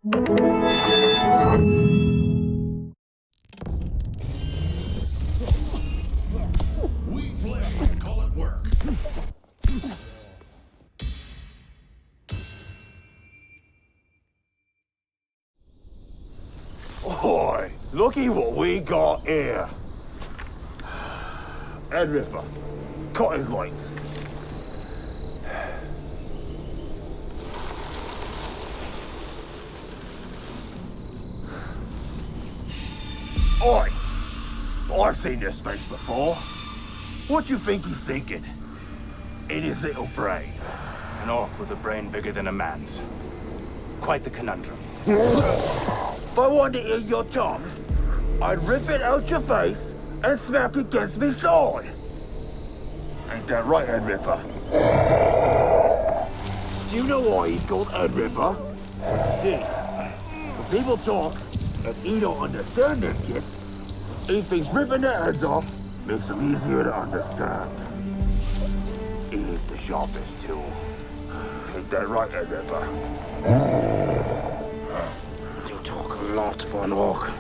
We play, call it work. Boy, looky what we got here. Head Ripper, cut his lights. Oi! I've seen this face before. What do you think he's thinking? In his little brain. An orc with a brain bigger than a man's. Quite the conundrum. If I wanted to hear your tongue, I'd rip it out your face and smack it against me sword. Ain't that right, Head Ripper? Do you know why he's called Head Ripper? See, when people talk and he don't understand them kids, he thinks ripping their heads off makes them easier to understand. He ain't the sharpest tool. Ain't that right, Head Ripper? You talk a lot for an orc.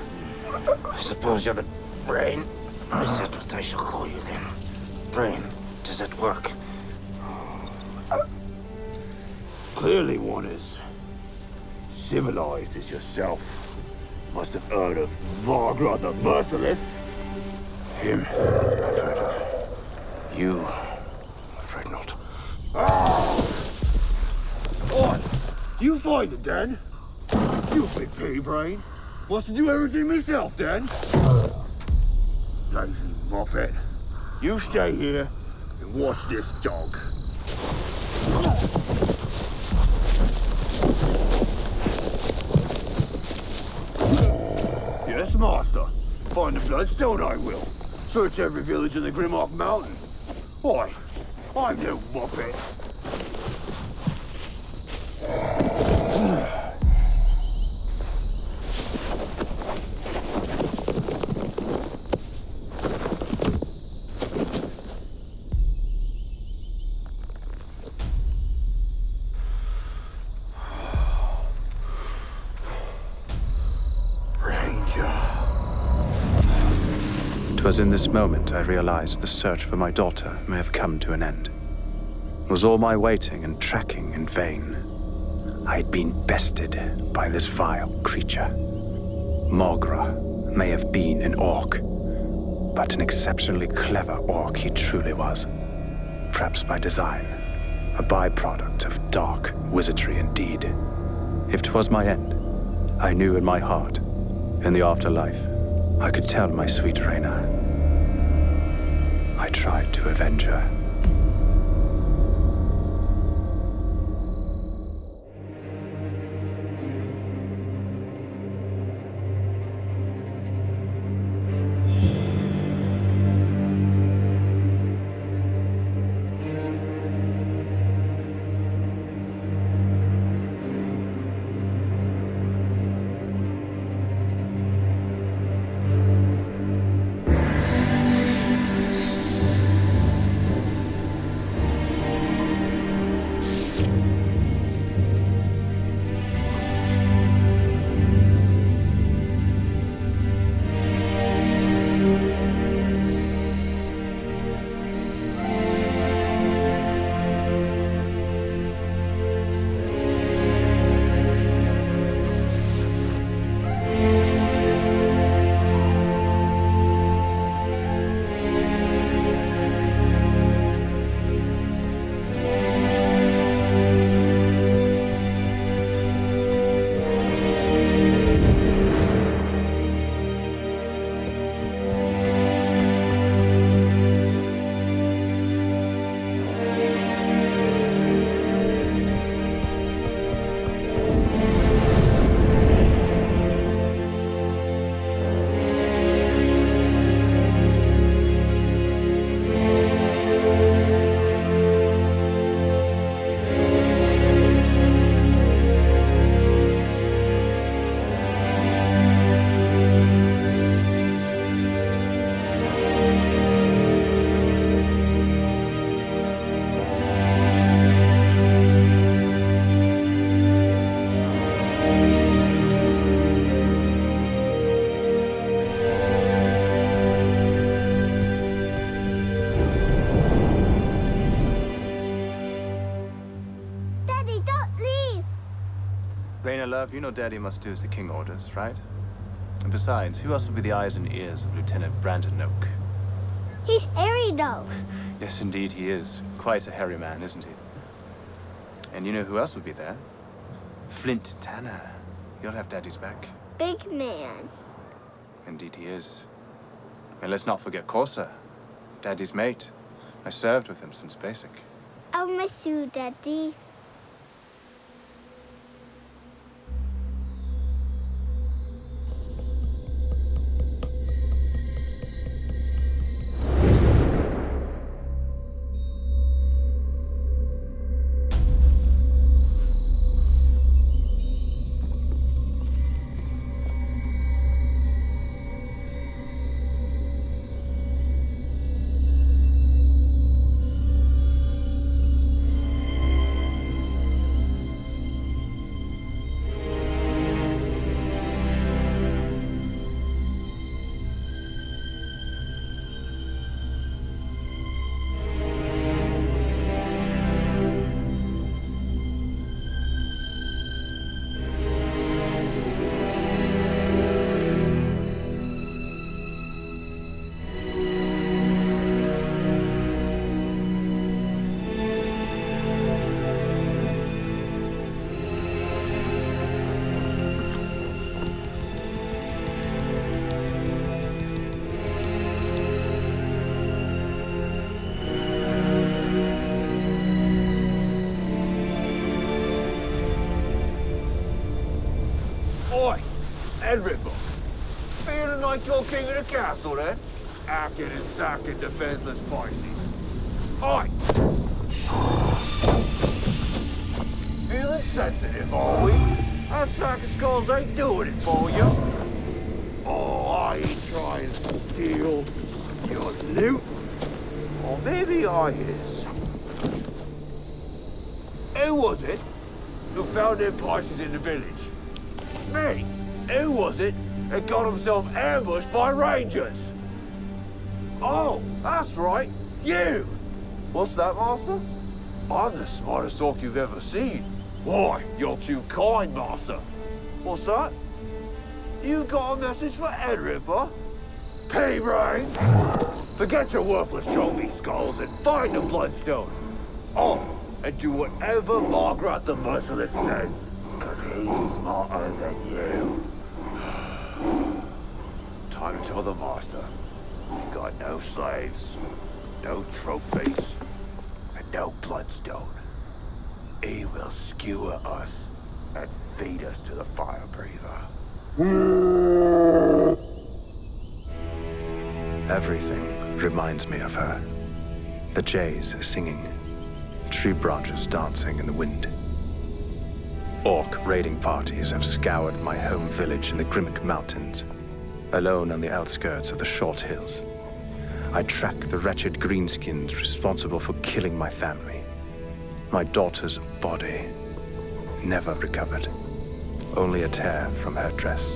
I suppose you're the brain. Is that what I shall call you then? Brain, does that work? Clearly one is civilized as yourself. Must have heard of Margra the Merciless. Him, I've heard of. You, I'm afraid not. On! You find it, then? You big pea brain. Wants to do everything myself, then? Lazy muppet. You stay here and watch this dog. Yes, master. Find the Bloodstone, I will. Search every village in the Grimlock Mountain. Why, I'm no muppet. It was in this moment I realized the search for my daughter may have come to an end. Was all my waiting and tracking in vain? I had been bested by this vile creature. Margra may have been an orc, but an exceptionally clever orc he truly was. Perhaps by design, a byproduct of dark wizardry indeed. If 'twas my end, I knew in my heart, in the afterlife, I could tell my sweet Reyna. I tried to avenge her. love, you know Daddy must do as the king orders, right? And besides, who else will be the eyes and ears of Lieutenant Brandon Oak? He's hairy though. Yes, indeed he is. Quite a hairy man, isn't he? And you know who else would be there? Flint Tanner. You'll have Daddy's back. Big man. Indeed he is. And let's not forget Corsa, Daddy's mate. I served with him since basic. I'll miss you, Daddy. Feeling like you're king of the castle, then? Acting and sacking defenseless Pisces. Oi! Feeling sensitive, are we? That sack of skulls ain't doing it for you. Oh, I ain't trying to steal your loot. Or maybe I is. Who was it who found them Pisces in the village? Me. Who was it that got himself ambushed by rangers? Oh, that's right, you! What's that, Master? I'm the smartest orc you've ever seen. Why, you're too kind, Master. What's that? You got a message for Ed Ripper? P-Brain! Forget your worthless trophy skulls and find the Bloodstone. Oh, and do whatever Margaret the Merciless says, because he's smarter than you. Time to tell the Master, we've got no slaves, no trophies, and no Bloodstone. He will skewer us and feed us to the fire breather. Everything reminds me of her. The jays singing, tree branches dancing in the wind. Orc raiding parties have scoured my home village in the Grimmick Mountains. Alone on the outskirts of the Short Hills, I track the wretched greenskins responsible for killing my family. My daughter's body, never recovered. Only a tear from her dress.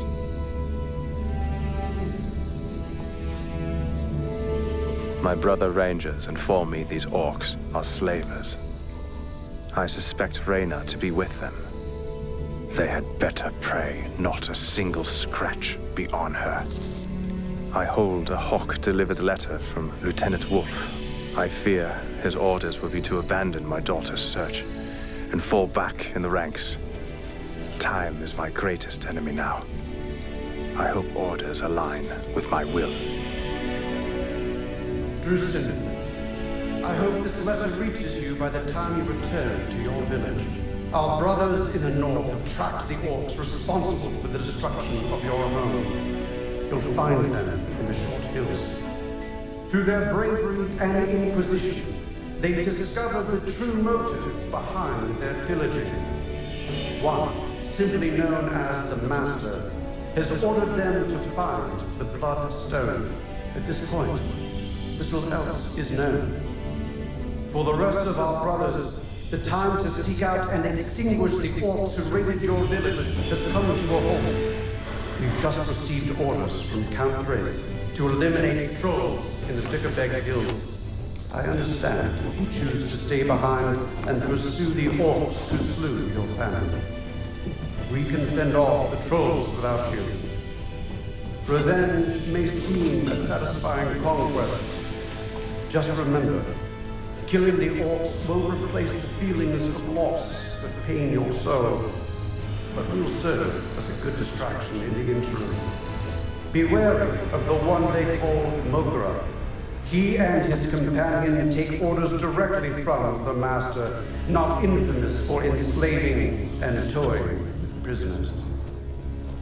My brother rangers inform me these orcs are slavers. I suspect Reyna to be with them. They had better pray not a single scratch be on her. I hold a Hawk-delivered letter from Lieutenant Wolf. I fear his orders will be to abandon my daughter's search and fall back in the ranks. Time is my greatest enemy now. I hope orders align with my will. Drustan, I hope this letter reaches you by the time you return to your village. Our brothers in the north have tracked the orcs responsible for the destruction of your home. You'll find them in the Short Hills. Through their bravery and inquisition, they've discovered the true motive behind their pillaging. One, simply known as the Master, has ordered them to find the Bloodstone. At this point, little else is known. For the rest of our brothers, the time to seek out and extinguish the orcs who raided your village has come to a halt. We've just received orders from Count Thrace to eliminate trolls in the Vickerbeg Hills. I understand if you choose to stay behind and pursue the orcs who slew your family. we can fend off the trolls without you. Revenge may seem a satisfying conquest. Just remember, killing the orcs won't replace the feelings of loss that pain your soul, but will serve as a good distraction in the interim. Be wary of the one they call Mogra. He and his companion take orders directly from the Master, not infamous for enslaving and toying with prisoners.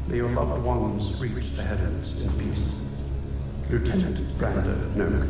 May your loved ones reach the heavens in peace. Lieutenant Brander Noak.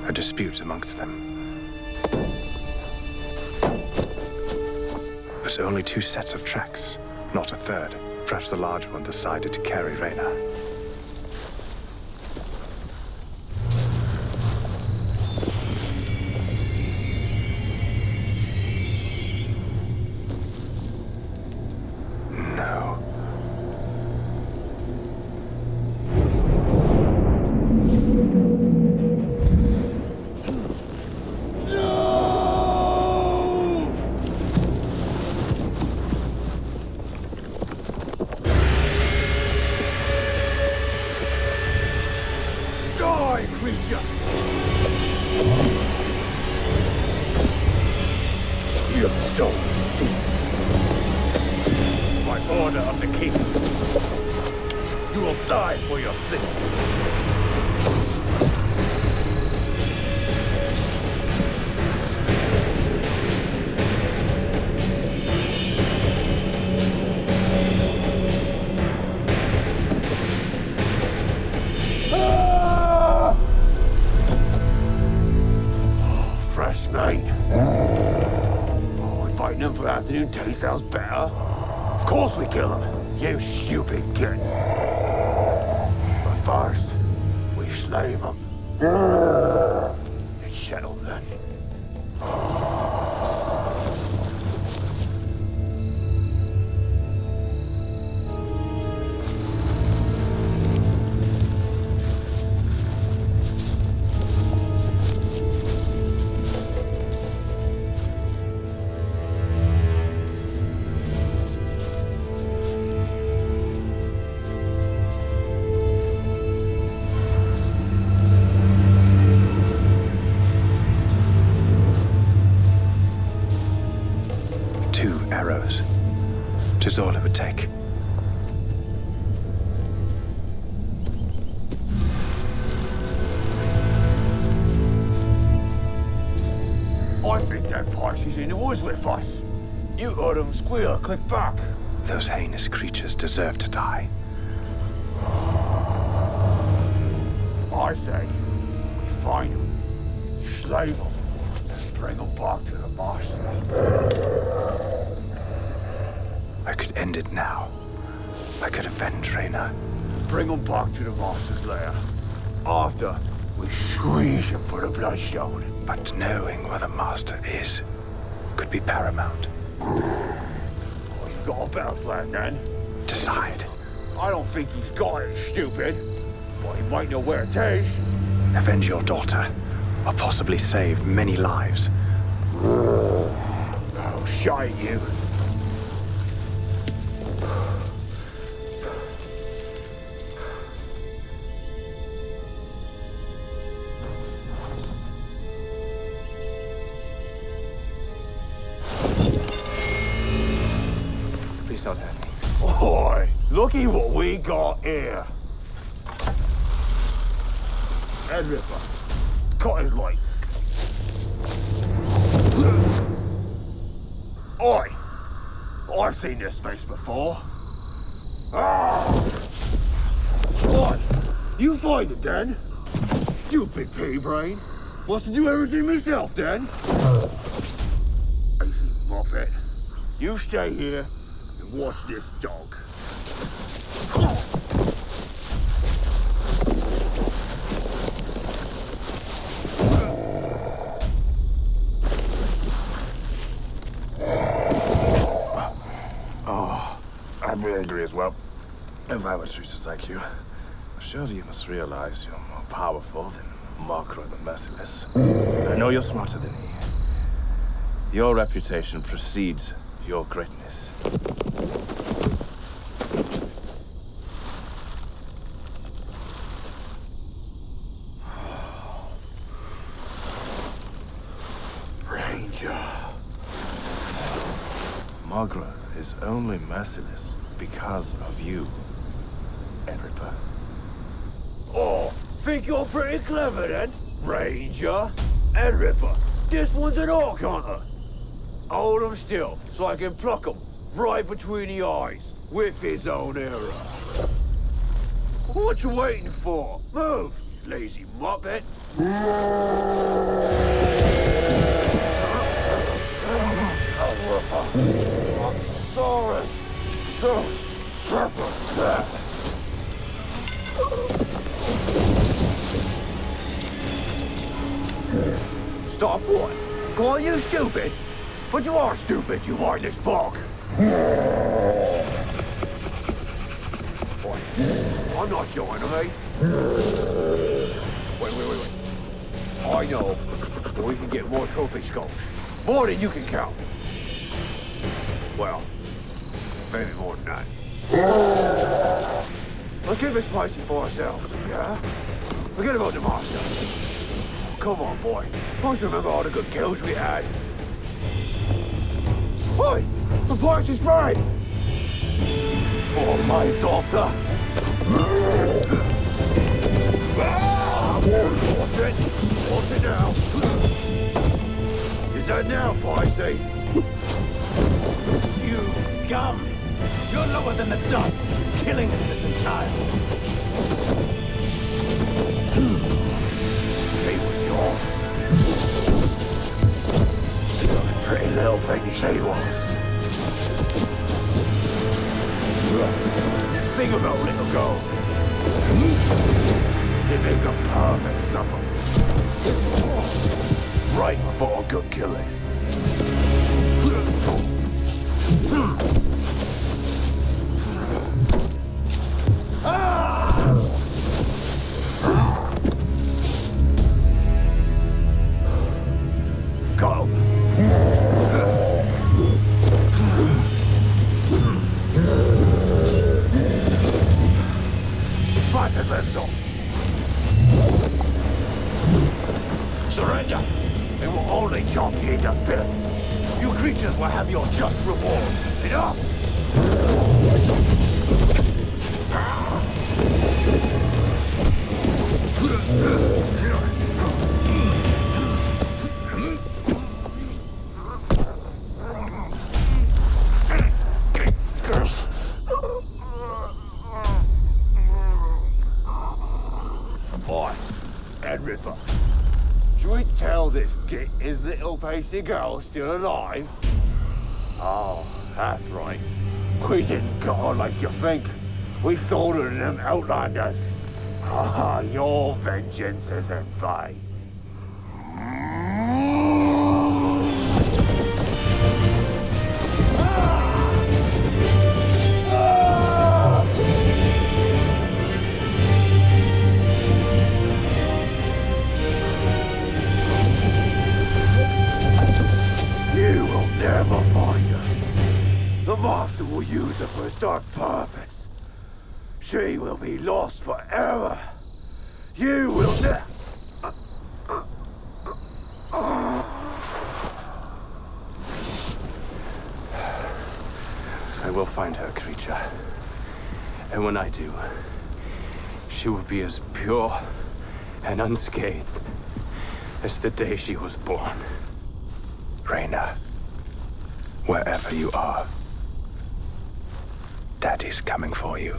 A dispute amongst them. But only 2 sets of tracks, not a third. Perhaps the large one decided to carry Reyna. No. Your soul is deep. By order of the king, you will die for your sins. Fresh mate. Inviting him for afternoon tea sounds better. Of course we kill him, you stupid git. But first, we slave him. It's settled then. Arrows. 'Tis all it would take. I think that Parsy's in the woods with us. You heard him squeal, click back. Those heinous creatures deserve to die. I say, we find him, slave him, and bring him back to the master. I could end it now. I could avenge Reyna. Bring him back to the master's lair. After, we squeeze him for the Bloodstone. But knowing where the master is could be paramount. You've got a better plan then? Decide. I don't think he's got it, stupid. But he might know where it is. Avenge your daughter, or possibly save many lives. Oh, shite you. Please don't hurt me. Oi, looky what we got here. Head Ripper. Cut his lights. Oi! I've seen this face before. Ah! What? You find it then? stupid pea-brain. Wants to do everything myself, then? Lazy muppet. You stay here and watch this dog. I'd be angry as well, if I were treated like you. Surely you must realize you're more powerful than Marco the Merciless. And I know you're smarter than he. Your reputation precedes your greatness. Ranger. Margaret is only merciless because of you, Edripa. Oh, think you're pretty clever then, Ranger? And Ripper, this one's an orc hunter. Hold him still, so I can pluck him right between the eyes with his own arrow. What you waiting for? Move, lazy muppet. I'm sorry. Stop what? Call you stupid? But you are stupid, you mindless bog. I'm not your enemy. Wait. I know, but we can get more trophy skulls. More than you can count. Well, maybe more than that. Let's keep this spicy for ourselves, yeah? Forget about the master. Come on, boy. Don't you remember all the good kills we had? Oi! The price is right! For my daughter! What's it now? You're dead now, Feisty! You scum! You're lower than the dust, killing an innocent child! He was yours. Pretty little thing she was. Think about little girl. They make a perfect supper. Right before a good killing. Go. Slice his limbs off. Surrender. They will only chomp you into bits. You creatures will have your just reward. Enough! Boy, Ed Ripper. Should we tell this git his little pasty girl still alive? Oh, that's right. We didn't go on like you think. We sold her to them outlanders. Ah, your vengeance is in vain. Never find her. The master will use her for his dark purpose. She will be lost forever. You will I will find her, creature. And when I do, she will be as pure and unscathed as the day she was born. Reyna, wherever you are, Daddy's coming for you.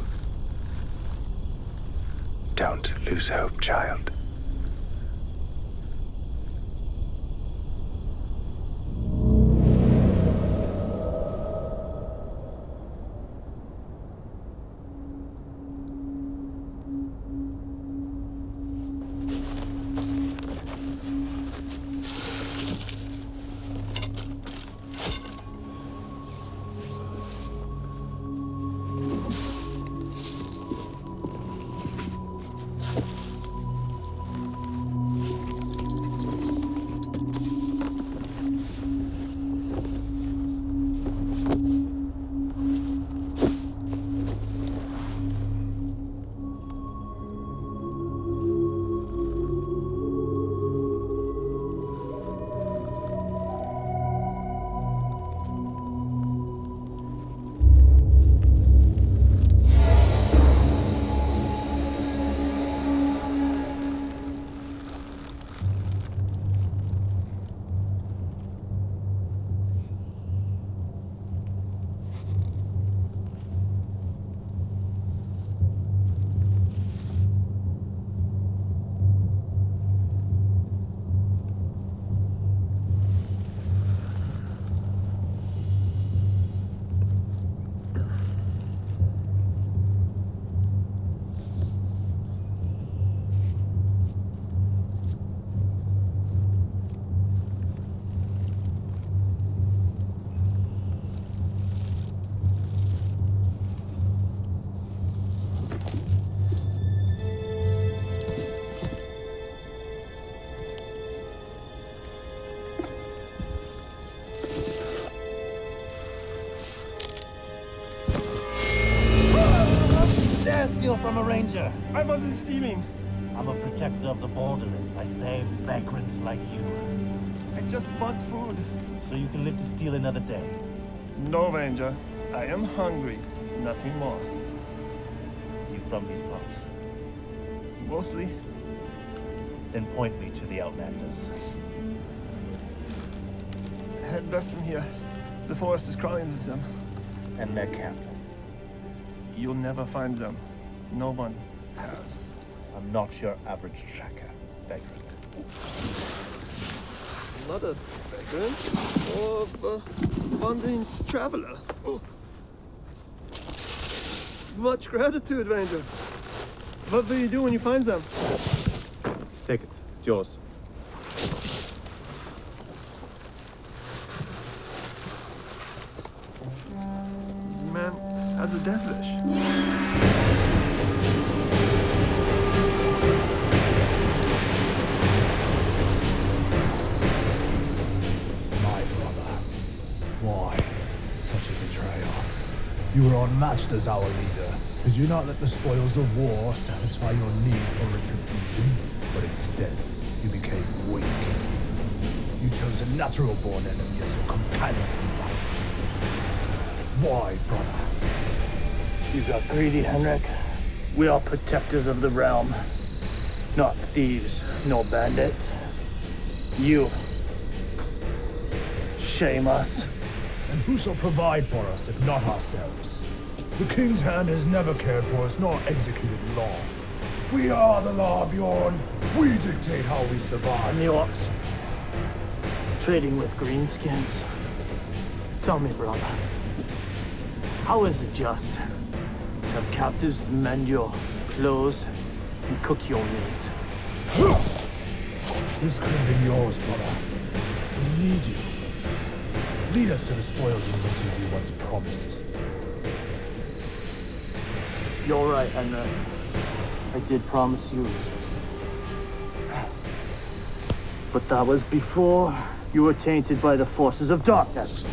Don't lose hope, child. from a ranger. I wasn't stealing. I'm a protector of the borderlands. I save vagrants like you. I just want food. So you can live to steal another day. No, Ranger. I am hungry. Nothing more. You from these parts? Mostly. Then point me to the outlanders. Head west from here. The forest is crawling with them. And their camp. You'll never find them. No one has. I'm not your average tracker, vagrant. Not a vagrant, or a wandering traveler. Oh. Much gratitude, Ranger. What will you do when you find them? Take it. It's yours. This man has a death wish. Why? Such a betrayal. You were unmatched as our leader. Did you not let the spoils of war satisfy your need for retribution? But instead, you became weak. You chose a natural-born enemy as your companion in life. Why, brother? You got greedy, Henrik. We are protectors of the realm. Not thieves, nor bandits. You shame us. And who shall provide for us if not ourselves? The King's Hand has never cared for us nor executed law. We are the law, Bjorn. We dictate how we survive. And the orcs. Trading with greenskins. Tell me, brother. How is it just to have captives mend your clothes and cook your meat? This could have been yours, brother. We need you. Lead us to the spoils and riches you once promised. You're right, Henrik. I did promise you riches. But that was before you were tainted by the forces of darkness.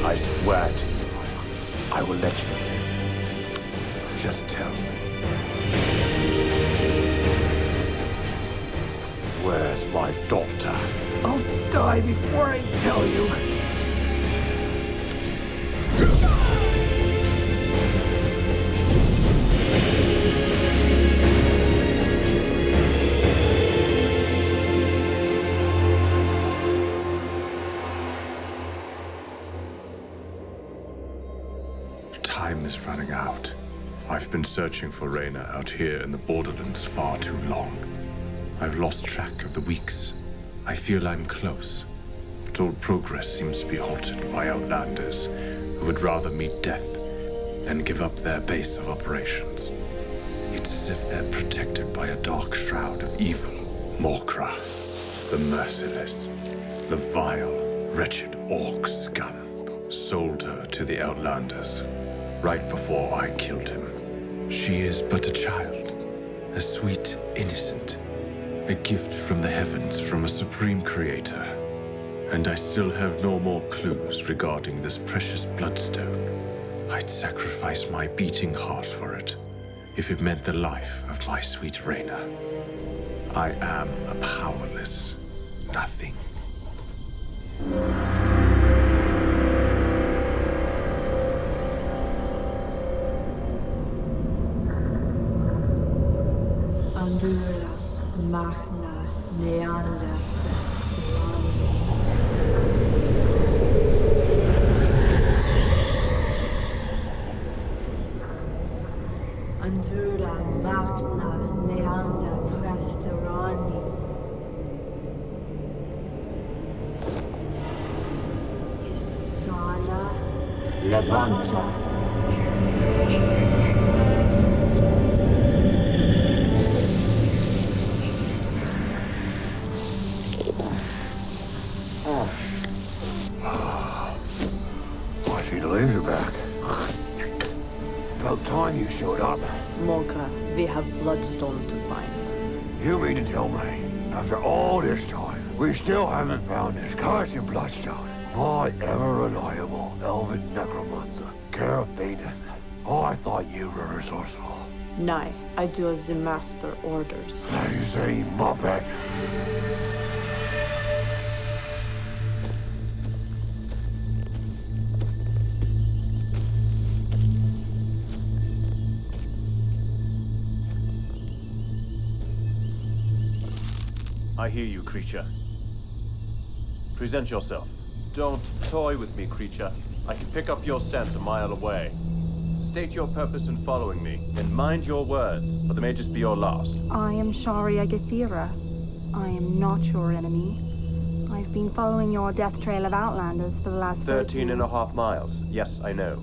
I swear to you, I will let you live. Just tell me. Where's my daughter? I'll die before I tell you. Time is running out. I've been searching for Reyna out here in the borderlands far too long. I've lost track of the weeks. I feel I'm close, but all progress seems to be halted by outlanders who would rather meet death then give up their base of operations. It's as if they're protected by a dark shroud of evil. Morkra, the merciless, the vile, wretched orc scum, sold her to the outlanders right before I killed him. She is but a child, a sweet innocent, a gift from the heavens from a supreme creator. And I still have no more clues regarding this precious bloodstone. I'd sacrifice my beating heart for it, if it meant the life of my sweet Reyna. I am a powerless nothing. Andura, Magna, Neander, Andura, Magna, Neander, Presterani. Isana, Levanta. She leaves her back. About time you showed up. Morka, we have Bloodstone to find. You mean to tell me, after all this time, we still haven't found this cursed Bloodstone? My ever-reliable elven necromancer, Carafeneth. Oh, I thought you were resourceful. Nay, I do as the master orders. Lazy muppet. I hear you, creature. Present yourself. Don't toy with me, creature. I can pick up your scent a mile away. State your purpose in following me, and mind your words, for they may just be your last. I am Sharia Gathira. I am not your enemy. I've been following your death trail of outlanders for the last 13 and a half miles. Yes, I know.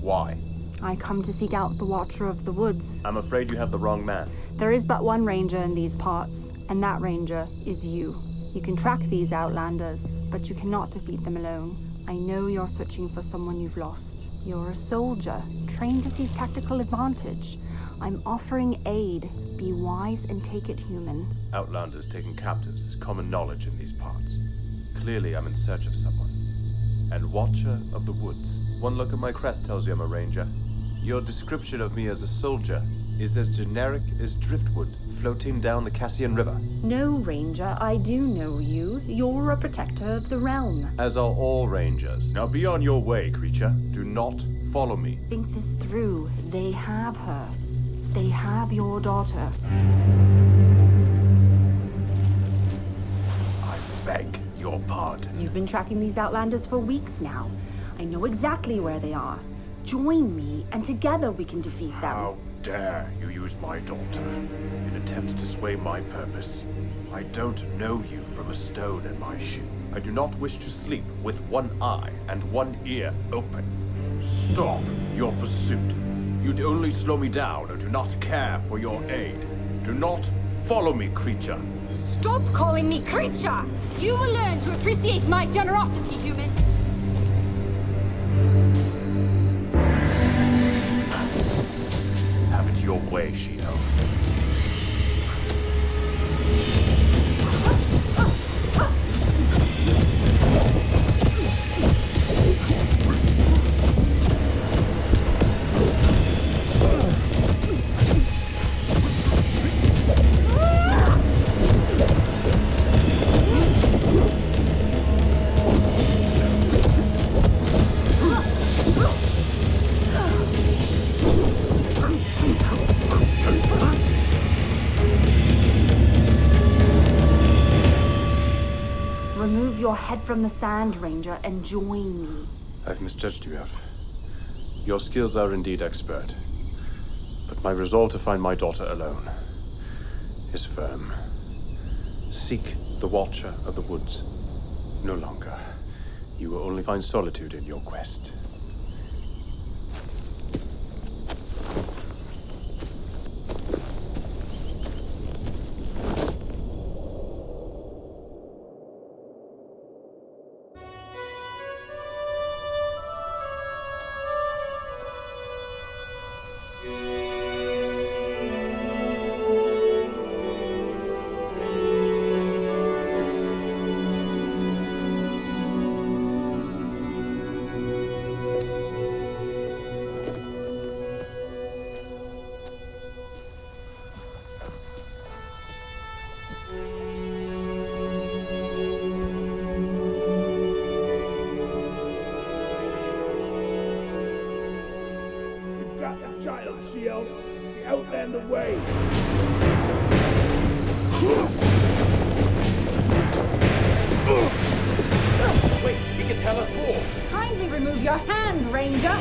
Why? I come to seek out the Watcher of the Woods. I'm afraid you have the wrong man. There is but one ranger in these parts, and that ranger is you. You can track these outlanders, but you cannot defeat them alone. I know you're searching for someone you've lost. You're a soldier, trained to seize tactical advantage. I'm offering aid. Be wise and take it human. Outlanders taken captives is common knowledge in these parts. Clearly, I'm in search of someone. And Watcher of the Woods. One look at my crest tells you I'm a ranger. Your description of me as a soldier is as generic as driftwood floating down the Cassian River. No, Ranger, I do know you. You're a protector of the realm. As are all rangers. Now be on your way, creature. Do not follow me. Think this through. They have her. They have your daughter. I beg your pardon. You've been tracking these outlanders for weeks now. I know exactly where they are. Join me, and together we can defeat them. How dare you use my daughter in attempts to sway my purpose? I don't know you from a stone in my shoe. I do not wish to sleep with one eye and one ear open. Stop your pursuit. You'd only slow me down and do not care for your aid. Do not follow me, creature. Stop calling me creature! You will learn to appreciate my generosity, human. Have it your way, she-elf. Remove your head from the sand, Ranger, and join me. I've misjudged you, Elf. Your skills are indeed expert, but my resolve to find my daughter alone is firm. Seek the Watcher of the Woods no longer. You will only find solitude in your quest. way! Wait, he can tell us more! Kindly remove your hand, Ranger!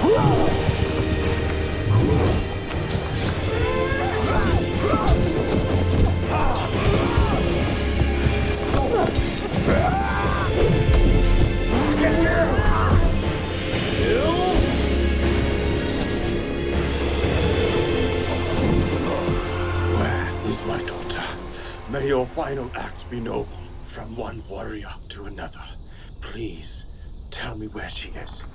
Where is my daughter? May your final act be noble, from one warrior to another. Please, tell me where she is.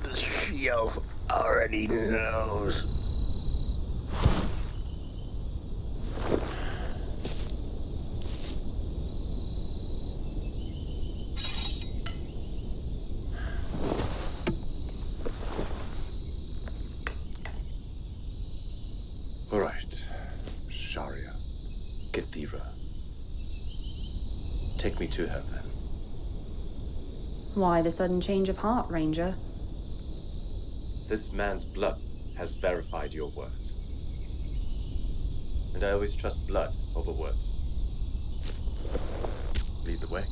The she-elf already knows. All right, Sharia, Githira. Take me to her then. Why the sudden change of heart, Ranger? This man's blood has verified your words. And I always trust blood over words. Lead the way.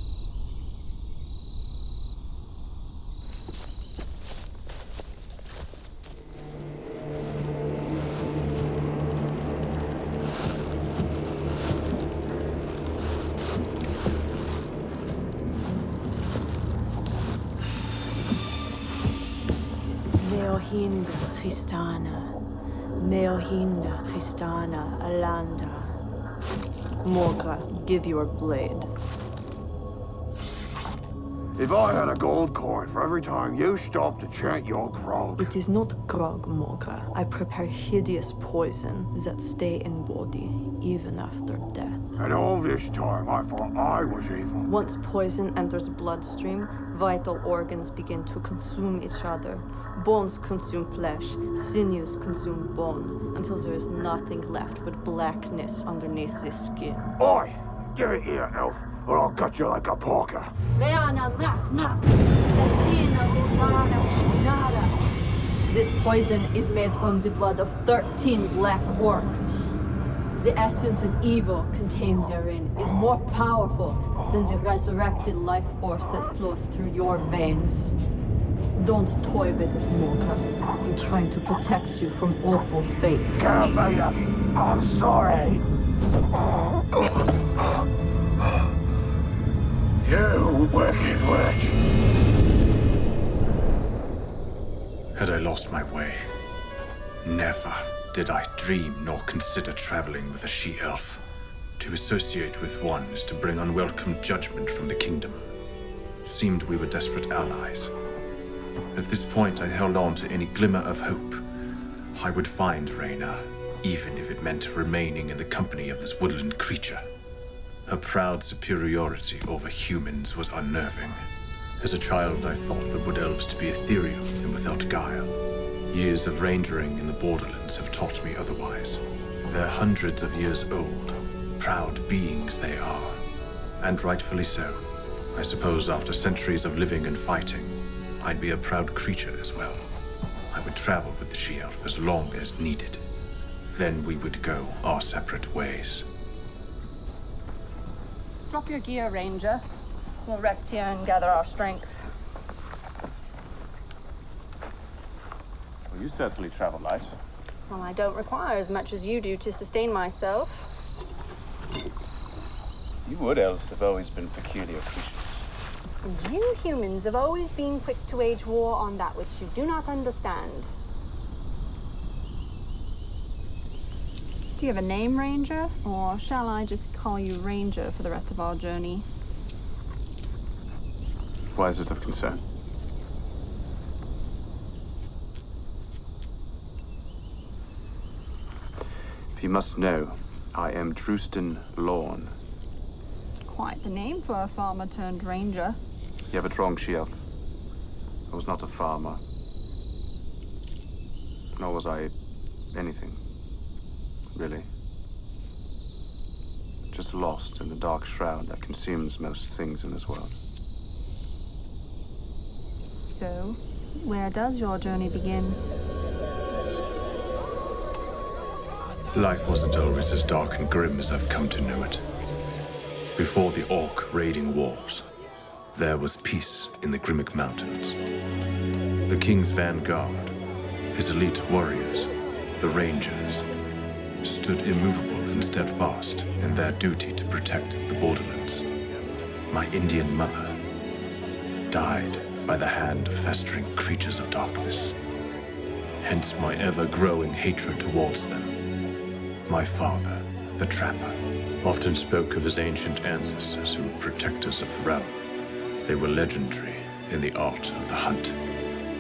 Neohinda Christana, Neohinda Christana Alanda. Morga, give your blade. If I had a gold coin for every time you stopped to chant your grog. It is not grog, Morga. I prepare hideous poison that stay in body even after death. And all this time I thought I was evil. Once poison enters bloodstream, vital organs begin to consume each other. Bones consume flesh, sinews consume bone, until there is nothing left but blackness underneath the skin. Oi! Give it here, elf, or I'll cut you like a porker. This poison is made from the blood of 13 black orcs. The essence of evil contained therein is more powerful than the resurrected life force that flows through your veins. Don't toy with it, Morka. I'm trying to protect you from awful fate. I'm sorry. You wicked witch. Had I lost my way? Never did I dream nor consider traveling with a she-elf. To associate with one is to bring unwelcome judgment from the kingdom. Seemed we were desperate allies. At this point, I held on to any glimmer of hope. I would find Reyna, even if it meant remaining in the company of this woodland creature. Her proud superiority over humans was unnerving. As a child, I thought the wood elves to be ethereal and without guile. Years of rangering in the borderlands have taught me otherwise. They're hundreds of years old. Proud beings they are. And rightfully so. I suppose after centuries of living and fighting, I'd be a proud creature as well. I would travel with the she-elf as long as needed. Then we would go our separate ways. Drop your gear, Ranger. We'll rest here and gather our strength. Well, you certainly travel light. Well, I don't require as much as you do to sustain myself. You wood elves have always been peculiar creatures. And you humans have always been quick to wage war on that which you do not understand. Do you have a name, Ranger? Or shall I just call you Ranger for the rest of our journey? Why is it of concern? If you must know, I am Drustan Lorne. Quite the name for a farmer turned ranger. You have it wrong, she-elf. I was not a farmer. Nor was I anything, really. Just lost in the dark shroud that consumes most things in this world. So, where does your journey begin? Life wasn't always as dark and grim as I've come to know it. Before the Orc raiding wars, there was peace in the Grimmick Mountains. The King's vanguard, his elite warriors, the Rangers, stood immovable and steadfast in their duty to protect the borderlands. My Indian mother died by the hand of festering creatures of darkness. Hence my ever-growing hatred towards them. My father, the Trapper, often spoke of his ancient ancestors who were protectors of the realm. They were legendary in the art of the hunt.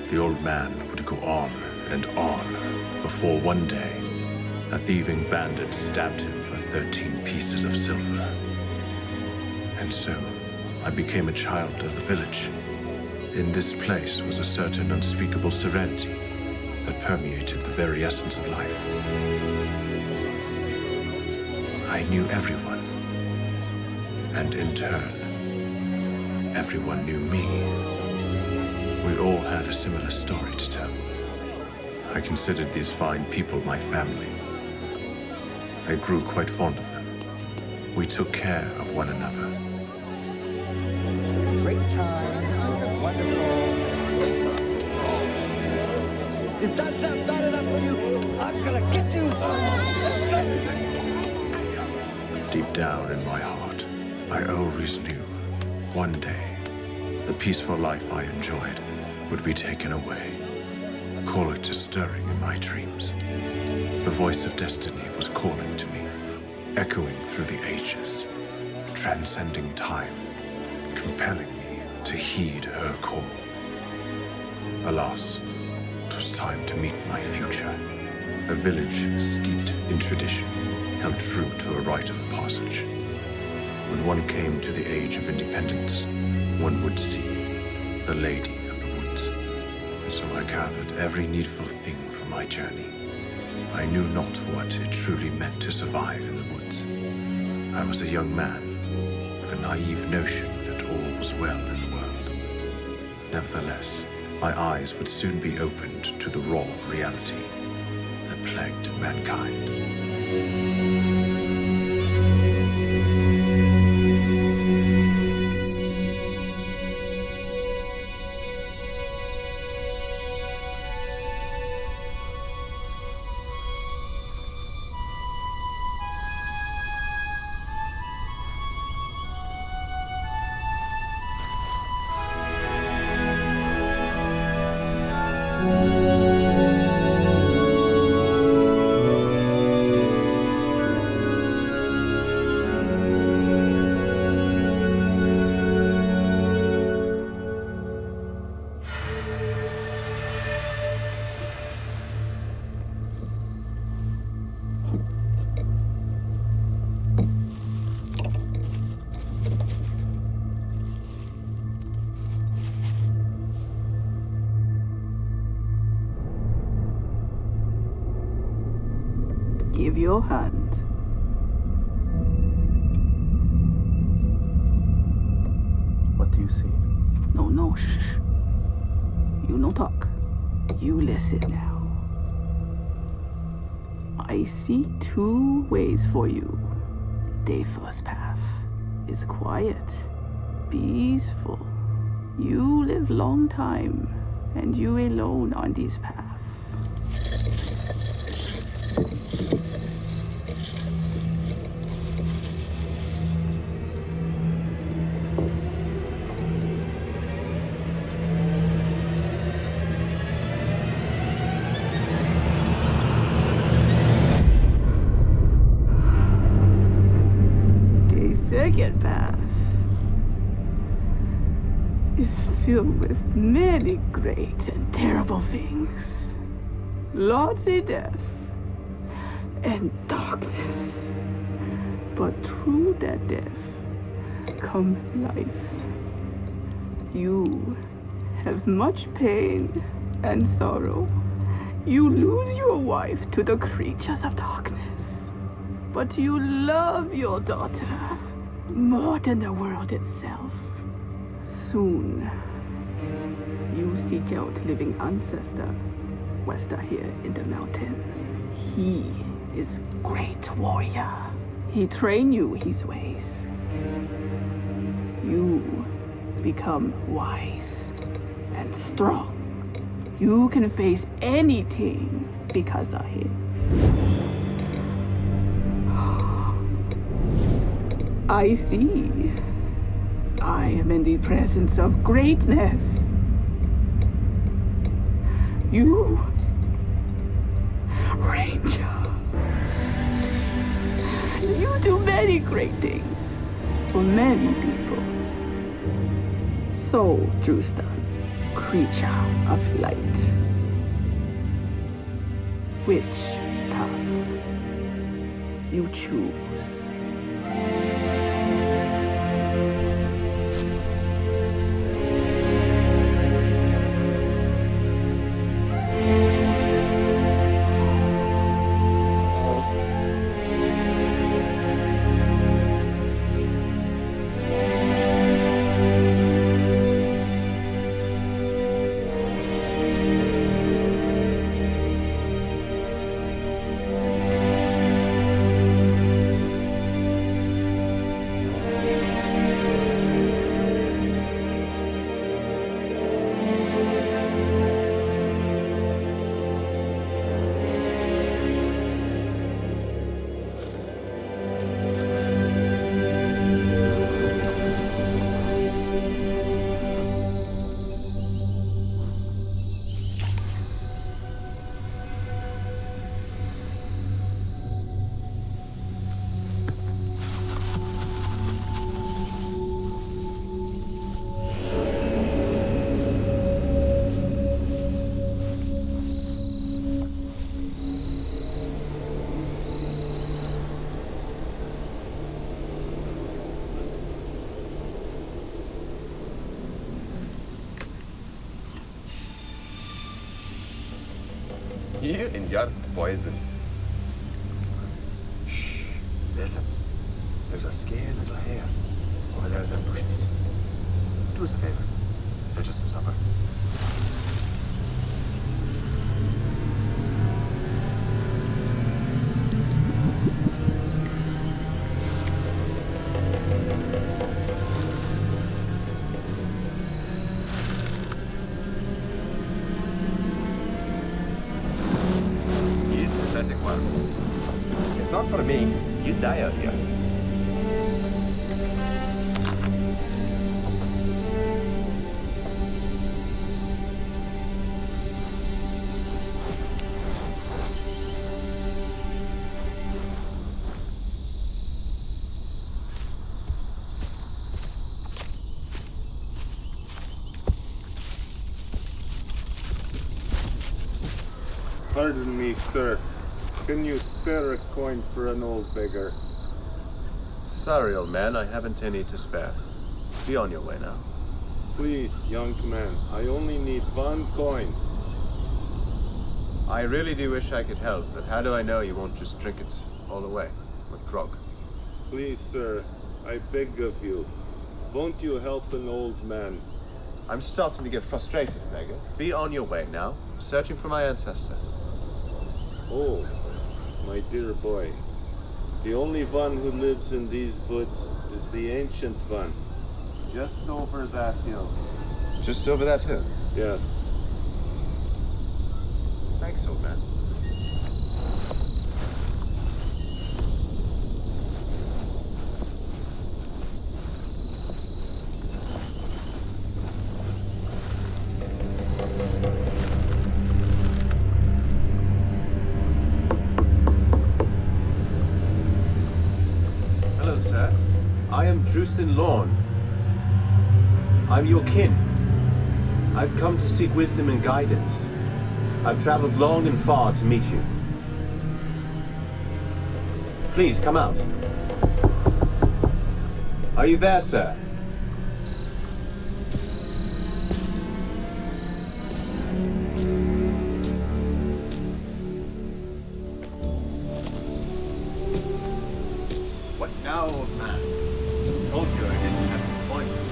The old man would go on and on before one day a thieving bandit stabbed him for 13 pieces of silver. And so I became a child of the village. In this place was a certain unspeakable serenity that permeated the very essence of life. I knew everyone, and in turn, everyone knew me. We all had a similar story to tell. I considered these fine people my family. I grew quite fond of them. We took care of one another. Great time, wonderful. Is that bad enough for you? I'm gonna get you! Deep down in my heart, I always knew, one day, the peaceful life I enjoyed would be taken away. Call it a stirring in my dreams. The voice of destiny was calling to me, echoing through the ages, transcending time, compelling me to heed her call. Alas, 'twas time to meet my future. A village steeped in tradition, held true to a rite of passage. When one came to the age of independence, one would see the Lady of the Woods. So I gathered every needful thing for my journey. I knew not what it truly meant to survive in the woods. I was a young man with a naive notion that all was well in the world. Nevertheless, my eyes would soon be opened to the raw reality that plagued mankind. Give your hand. What do you see? No, shh. You no talk. You listen now. I see two ways for you. The first path is quiet, peaceful. You live long time, and you alone on this path. Second path is filled with many great and terrible things. Lots of death and darkness. But through that death come life. You have much pain and sorrow. You lose your wife to the creatures of darkness. But you love your daughter more than the world itself. Soon, you seek out living ancestor, Wester here in the mountain. He is great warrior. He train you his ways. You become wise and strong. You can face anything because of him. I see. I am in the presence of greatness. You, Ranger. You do many great things for many people. So, Drustan, creature of light. Which path you choose? You and your poison. Shh. Listen. There's a scared little hare over there in the bushes. Do us a favor. Fetch us some supper. If not for me, you'd die out here. Pardon me, sir. Can you spare a coin for an old beggar? Sorry, old man, I haven't any to spare. Be on your way now. Please, young man, I only need 1 coin. I really do wish I could help, but how do I know you won't just drink it all away with grog? Please, sir, I beg of you. Won't you help an old man? I'm starting to get frustrated, beggar. Be on your way now. I'm searching for my ancestor. Oh, my dear boy. The only one who lives in these woods is the ancient one. Just over that hill. Just over that hill? Yes. Thanks, old man. Hello, sir. I am Drustan Lorne. I'm your kin. I've come to seek wisdom and guidance. I've traveled long and far to meet you. Please, come out. Are you there, sir? What now, old man? I told you I didn't have an appointment.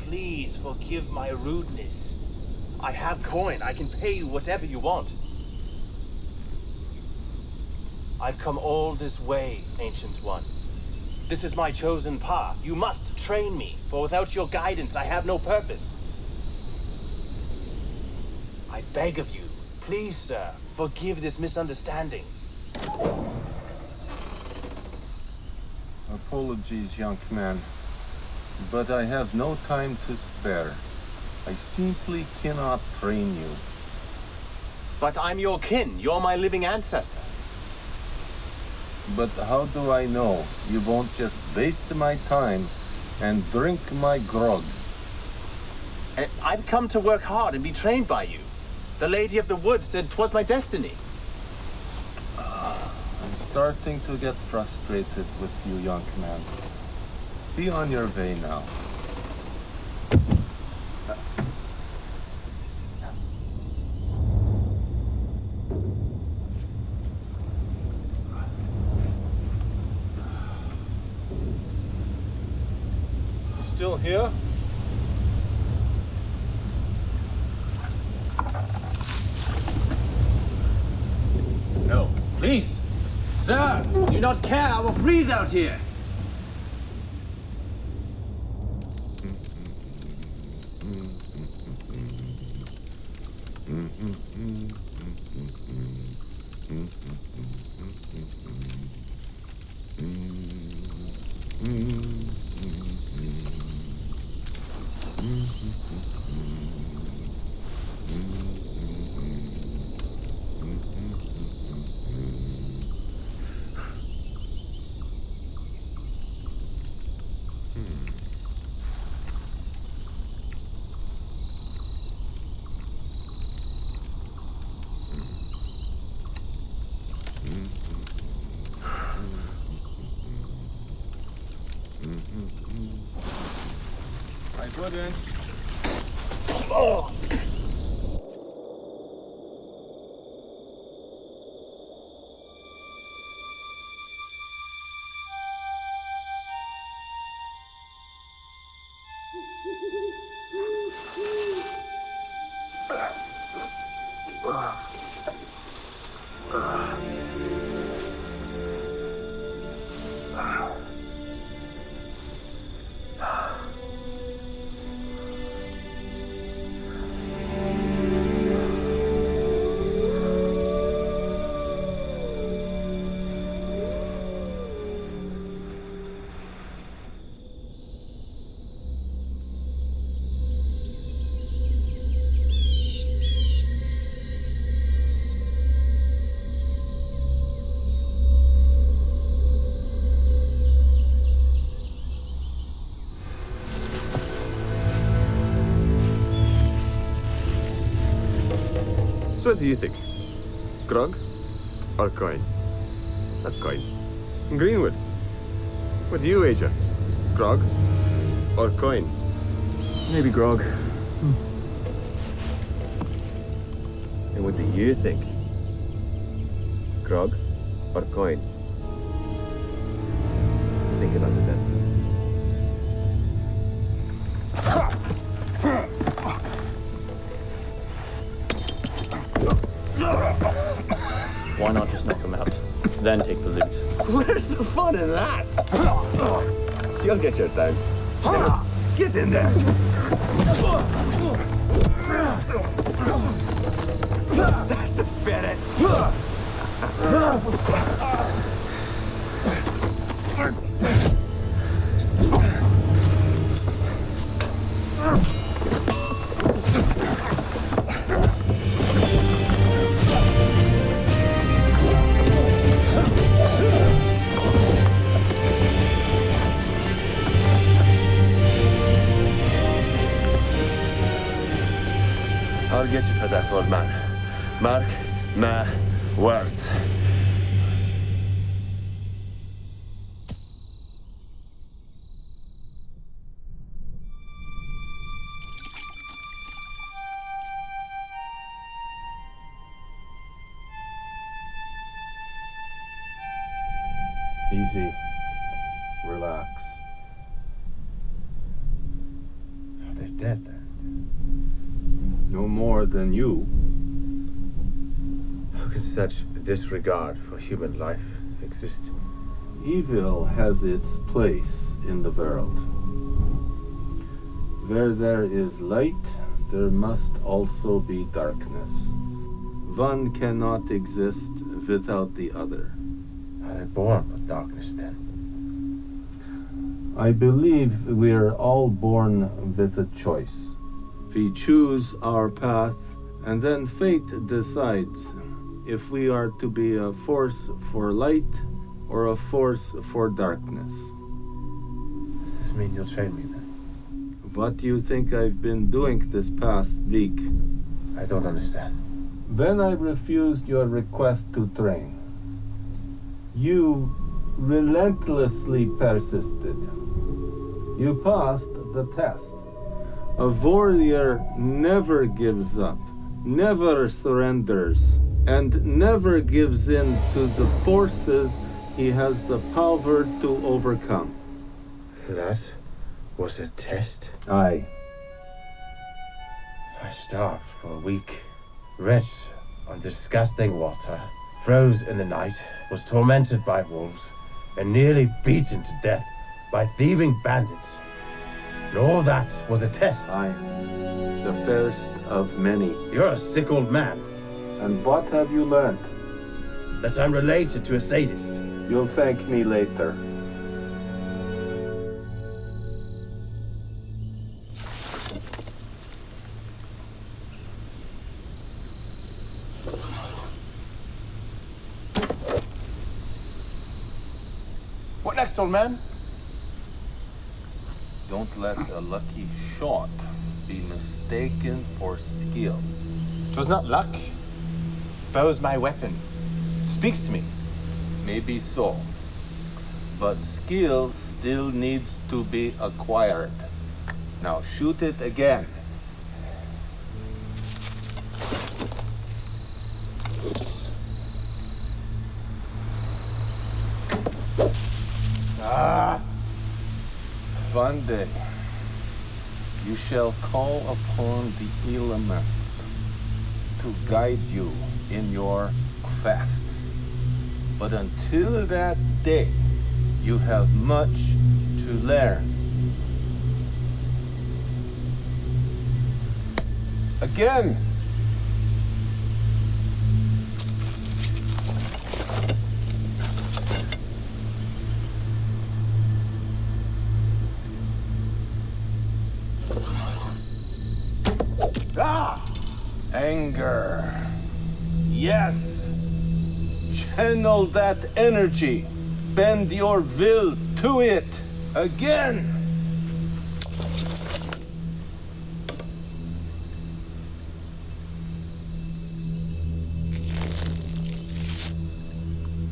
please forgive my rudeness. I have coin. I can pay you whatever you want. I've come all this way, Ancient One. This is my chosen path. You must train me, for without your guidance, I have no purpose. I beg of you, please, sir, forgive this misunderstanding. Apologies, young man, but I have no time to spare. I simply cannot train you. But I'm your kin. You're my living ancestor. But how do I know you won't just waste my time and drink my grog? I've come to work hard and be trained by you. The Lady of the Woods said 'twas my destiny. I'm starting to get frustrated with you, young man. Be on your way now. Still here? No, please. Sir, do not care. I will freeze out here. I couldn't. Oh. So what do you think? Grog or coin? That's coin. Greenwood. What do you wager? Grog or coin? Maybe grog. And what do you think? Grog or coin? Think about it then. Why not just knock him out, then take the loot? Where's the fun in that? You'll get your time. Get in there! That's the spirit! I'll get you for that, old man. Mark my words. Easy. Relax. dead then? No more than you. How can such a disregard for human life exist? Evil has its place in the world. Where there is light, there must also be darkness. One cannot exist without the other. Are they born with darkness then? I believe we're all born with a choice. We choose our path, and then fate decides if we are to be a force for light or a force for darkness. Does this mean you'll train me then? What do you think I've been doing this past week? I don't understand. When I refused your request to train, you relentlessly persisted. You passed the test. A warrior never gives up, never surrenders, and never gives in to the forces he has the power to overcome. That was a test? Aye. I starved for a week, wretched on disgusting water, froze in the night, was tormented by wolves, and nearly beaten to death by thieving bandits. And all that was a test. Aye. The first of many. You're a sick old man. And what have you learned? That I'm related to a sadist. You'll thank me later. What next, old man? Don't let a lucky shot be mistaken for skill. 'Twas not luck. Bow's my weapon. It speaks to me. Maybe so. But skill still needs to be acquired. Now shoot it again. One day, you shall call upon the elements to guide you in your quests. But until that day, you have much to learn. Again! Anger. Yes. Channel that energy. Bend your will to it. Again.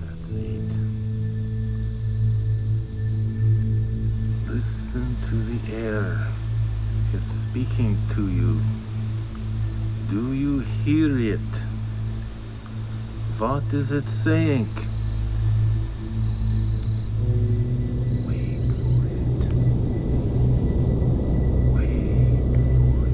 That's it. Listen to the air. It's speaking to you. Do you hear it? What is it saying? Wait for it. Wait for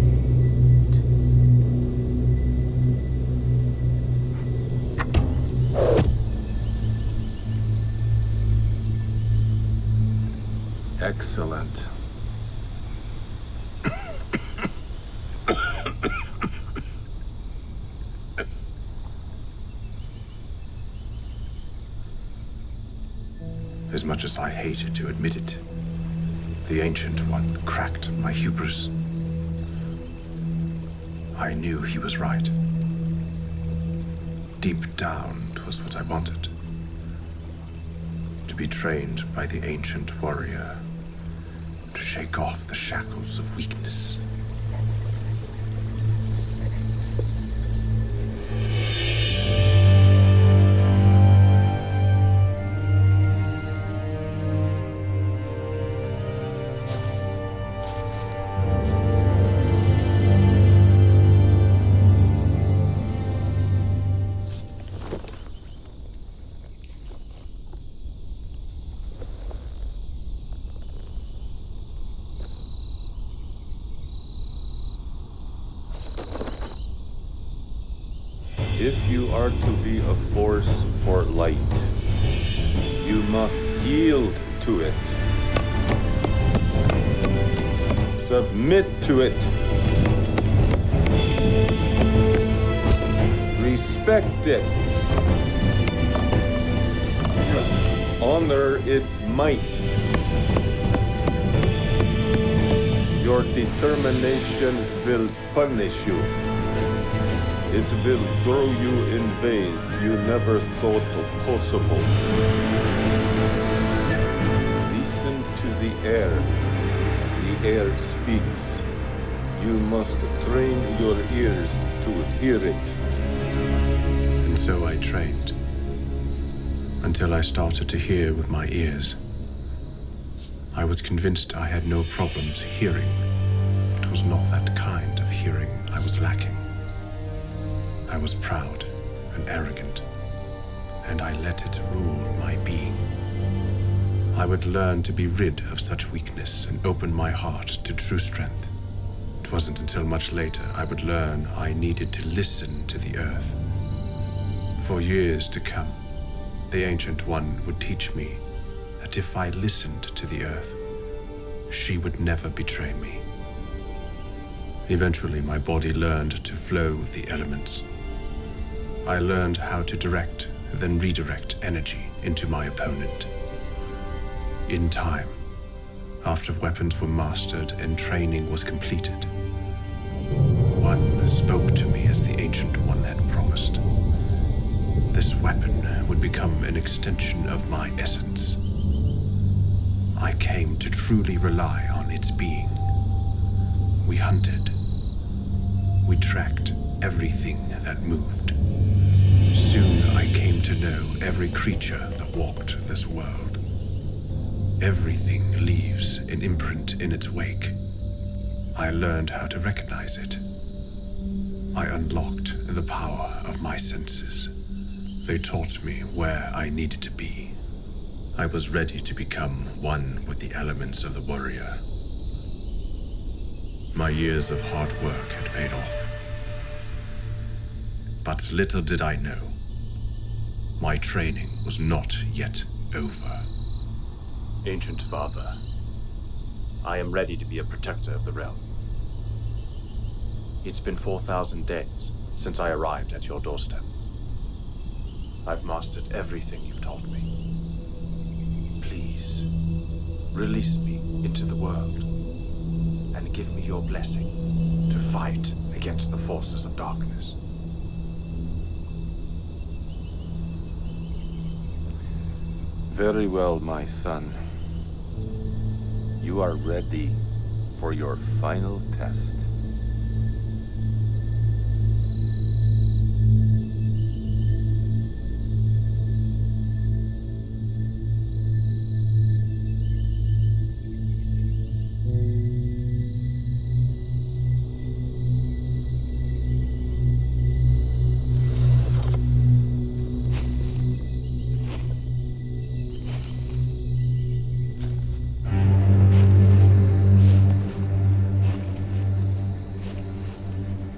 it. Excellent. As much as I hated to admit it, the Ancient One cracked my hubris. I knew he was right. Deep down, 'twas what I wanted. To be trained by the Ancient Warrior, to shake off the shackles of weakness. If you are to be a force for light, you must yield to it. Submit to it. Respect it. Honor its might. Your determination will punish you. It will throw you in ways you never thought possible. Listen to the air. The air speaks. You must train your ears to hear it. And so I trained, until I started to hear with my ears. I was convinced I had no problems hearing. It was not that kind of hearing I was lacking. I was proud and arrogant, and I let it rule my being. I would learn to be rid of such weakness and open my heart to true strength. It wasn't until much later I would learn I needed to listen to the earth. For years to come, the Ancient One would teach me that if I listened to the earth, she would never betray me. Eventually, my body learned to flow with the elements. I learned how to direct, then redirect energy into my opponent. In time, after weapons were mastered and training was completed, one spoke to me as the Ancient One had promised. This weapon would become an extension of my essence. I came to truly rely on its being. We hunted. We tracked everything that moved. Soon I came to know every creature that walked this world. Everything leaves an imprint in its wake. I learned how to recognize it. I unlocked the power of my senses. They taught me where I needed to be. I was ready to become one with the elements of the warrior. My years of hard work had paid off. But little did I know, my training was not yet over. Ancient Father, I am ready to be a protector of the realm. It's been 4,000 days since I arrived at your doorstep. I've mastered everything you've taught me. Please, release me into the world and give me your blessing to fight against the forces of darkness. Very well, my son. You are ready for your final test.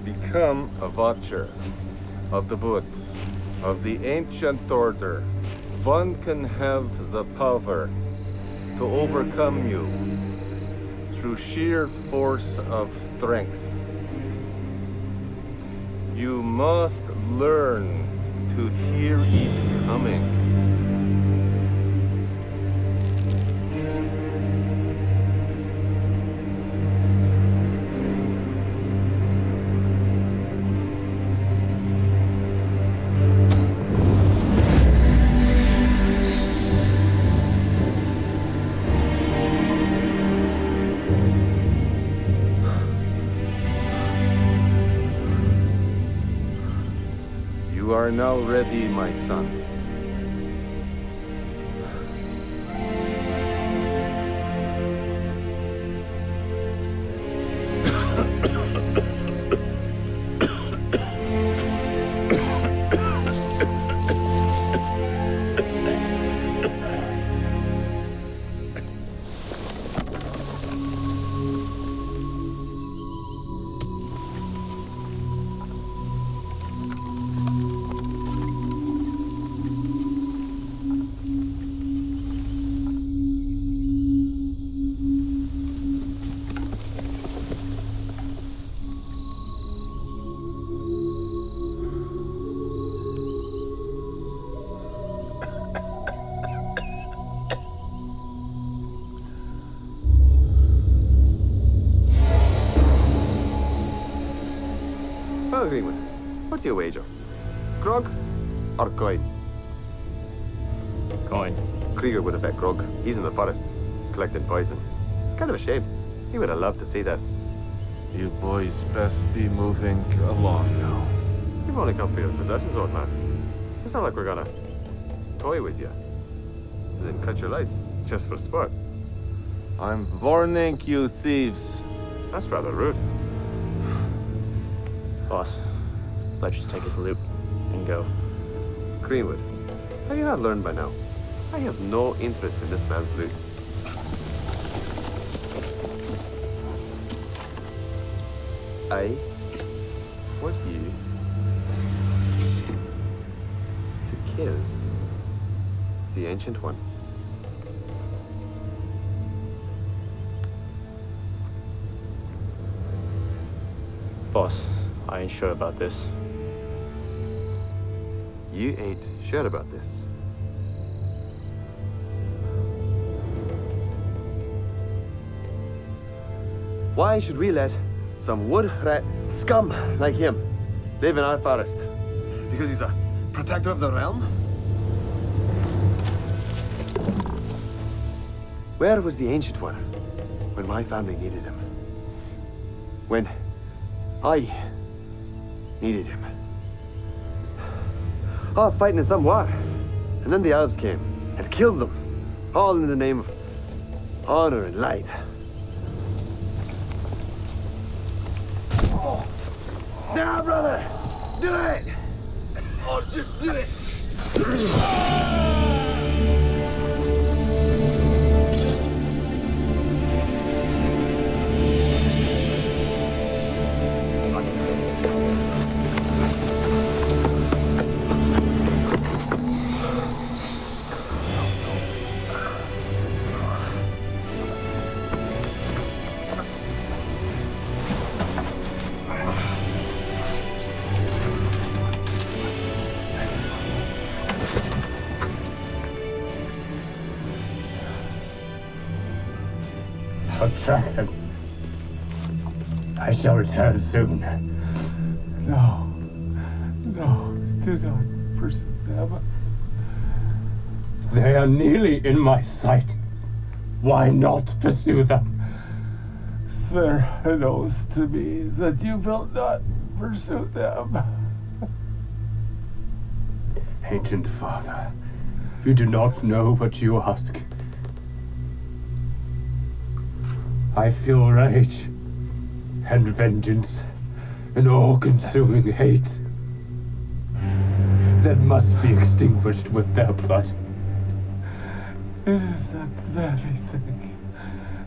Become a watcher of the woods, of the ancient order. One can have the power to overcome you through sheer force of strength. You must learn to hear it coming. You are now ready, my son. What's your wager? Grog or coin? Coin. Krieger would have bet Grog. He's in the forest, collecting poison. Kind of a shame. He would have loved to see this. You boys best be moving along now. You've only come for your possessions, old man. It's not like we're gonna toy with you. And then cut your lights, just for sport. I'm warning you, thieves. That's rather rude. Boss, let's just take his loot and go. Greenwood, have you not learned by now? I have no interest in this man's loot. I want you to kill the Ancient One. Boss, I ain't sure about this. You ain't sure about this? Why should we let some wood rat scum like him live in our forest? Because he's a protector of the realm? Where was the Ancient One when my family needed him? When I needed him? All fighting in some war. And then the elves came and killed them. All in the name of honor and light. Now, brother! Do it! Oh, just do it! I'll track them. I shall return soon. No. No, do not pursue them. They are nearly in my sight. Why not pursue them? Swear an oath to me that you will not pursue them. Ancient Father, you do not know what you ask. I feel rage and vengeance and all-consuming hate that must be extinguished with their blood. It is that very thing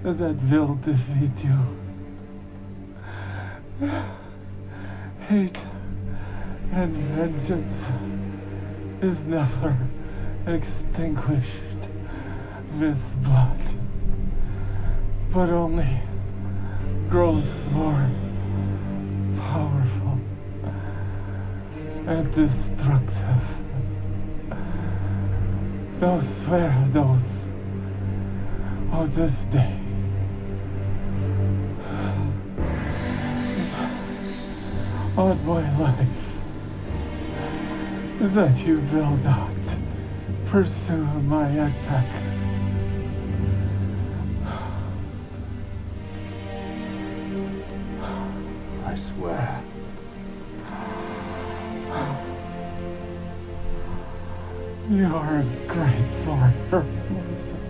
that will defeat you. Hate and vengeance is never extinguished with blood, but only grows more powerful and destructive. Now swear an oath on this day on my life that you will not pursue my attackers. I swear. You are a great warrior, my son.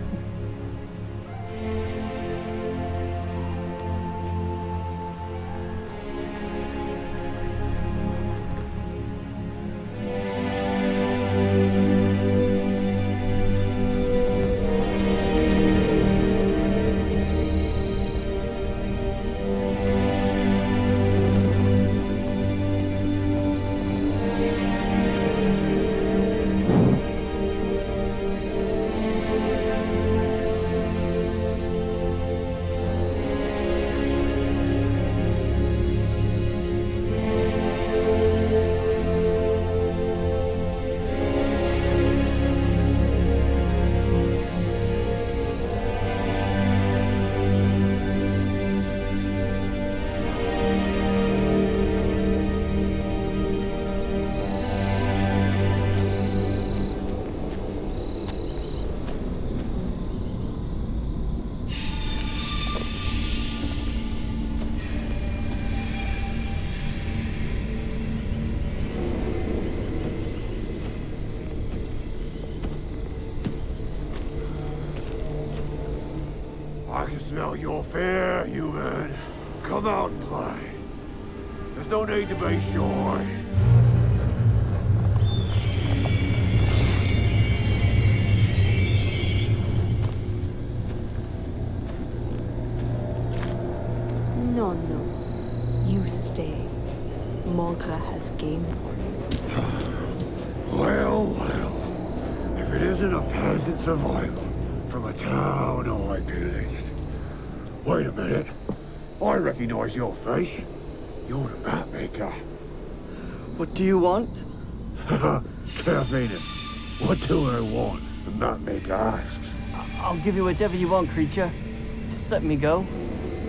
smell your fear, human. Come out and play. There's no need to be shy. No, you stay. Morgra has game for you. Well. If it isn't a peasant survivor from a town I pillaged. Wait a minute. I recognize your face. You're the map maker. What do you want? Carefina, what do I want? The map maker asks. I'll give you whatever you want, creature. Just let me go.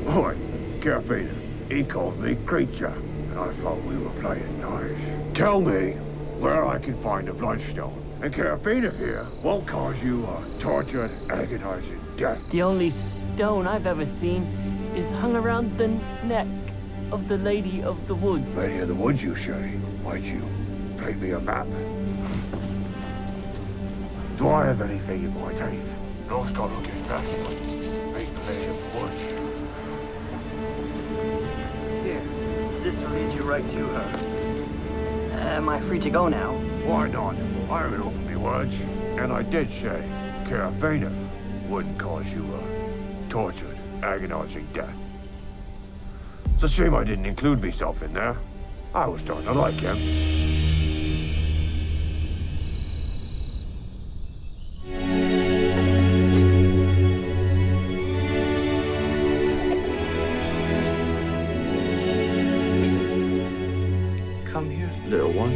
Oi, Carefina. He called me creature, and I thought we were playing nice. Tell me where I can find the Bloodstone, and Carefina here won't cause you a tortured, agonizing death. The only stone I've ever seen is hung around the neck of the Lady of the Woods. Lady of the Woods, you say? Might you paint me a map? Do I have anything in my teeth? North's got to look his best, but paint the Lady of the Woods. Here, this will lead you right to her. Am I free to go now? Why not? I haven't opened my words, and I did say Carafeneth wouldn't cause you a tortured, agonizing death. It's a shame I didn't include myself in there. I was starting to like him. Come here, little one.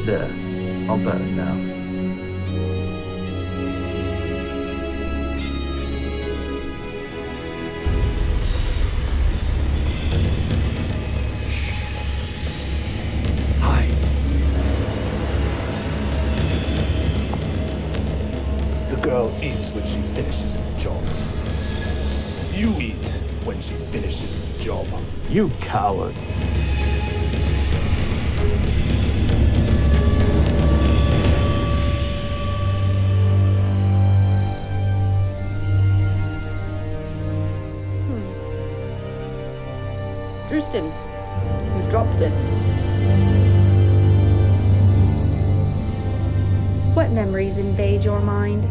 There. I'll bet it now. Hi. The girl eats when she finishes the job. You eat when she finishes the job. You coward. Drustan, you've dropped this. What memories invade your mind?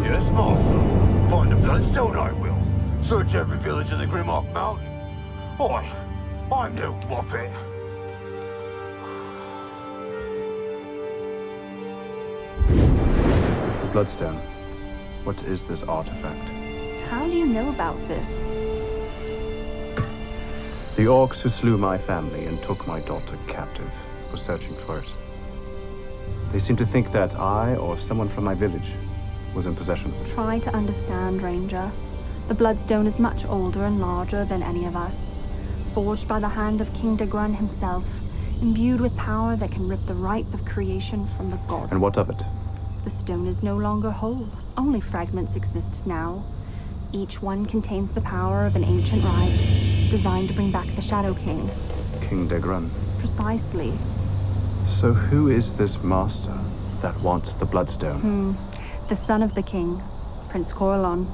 Yes, master. Find the Bloodstone, I will. Search every village in the Grimlock Mountain. Oi, I'm no muppet. The Bloodstone. What is this artifact? How do you know about this? The orcs who slew my family and took my daughter captive were searching for it. They seem to think that I, or someone from my village, was in possession of it. Try to understand, Ranger. The Bloodstone is much older and larger than any of us. Forged by the hand of King Degrun himself, imbued with power that can rip the rights of creation from the gods. And what of it? The stone is no longer whole. Only fragments exist now. Each one contains the power of an ancient rite, designed to bring back the Shadow King. King Degrun. Precisely. So who is this master that wants the Bloodstone? The son of the king, Prince Corellon.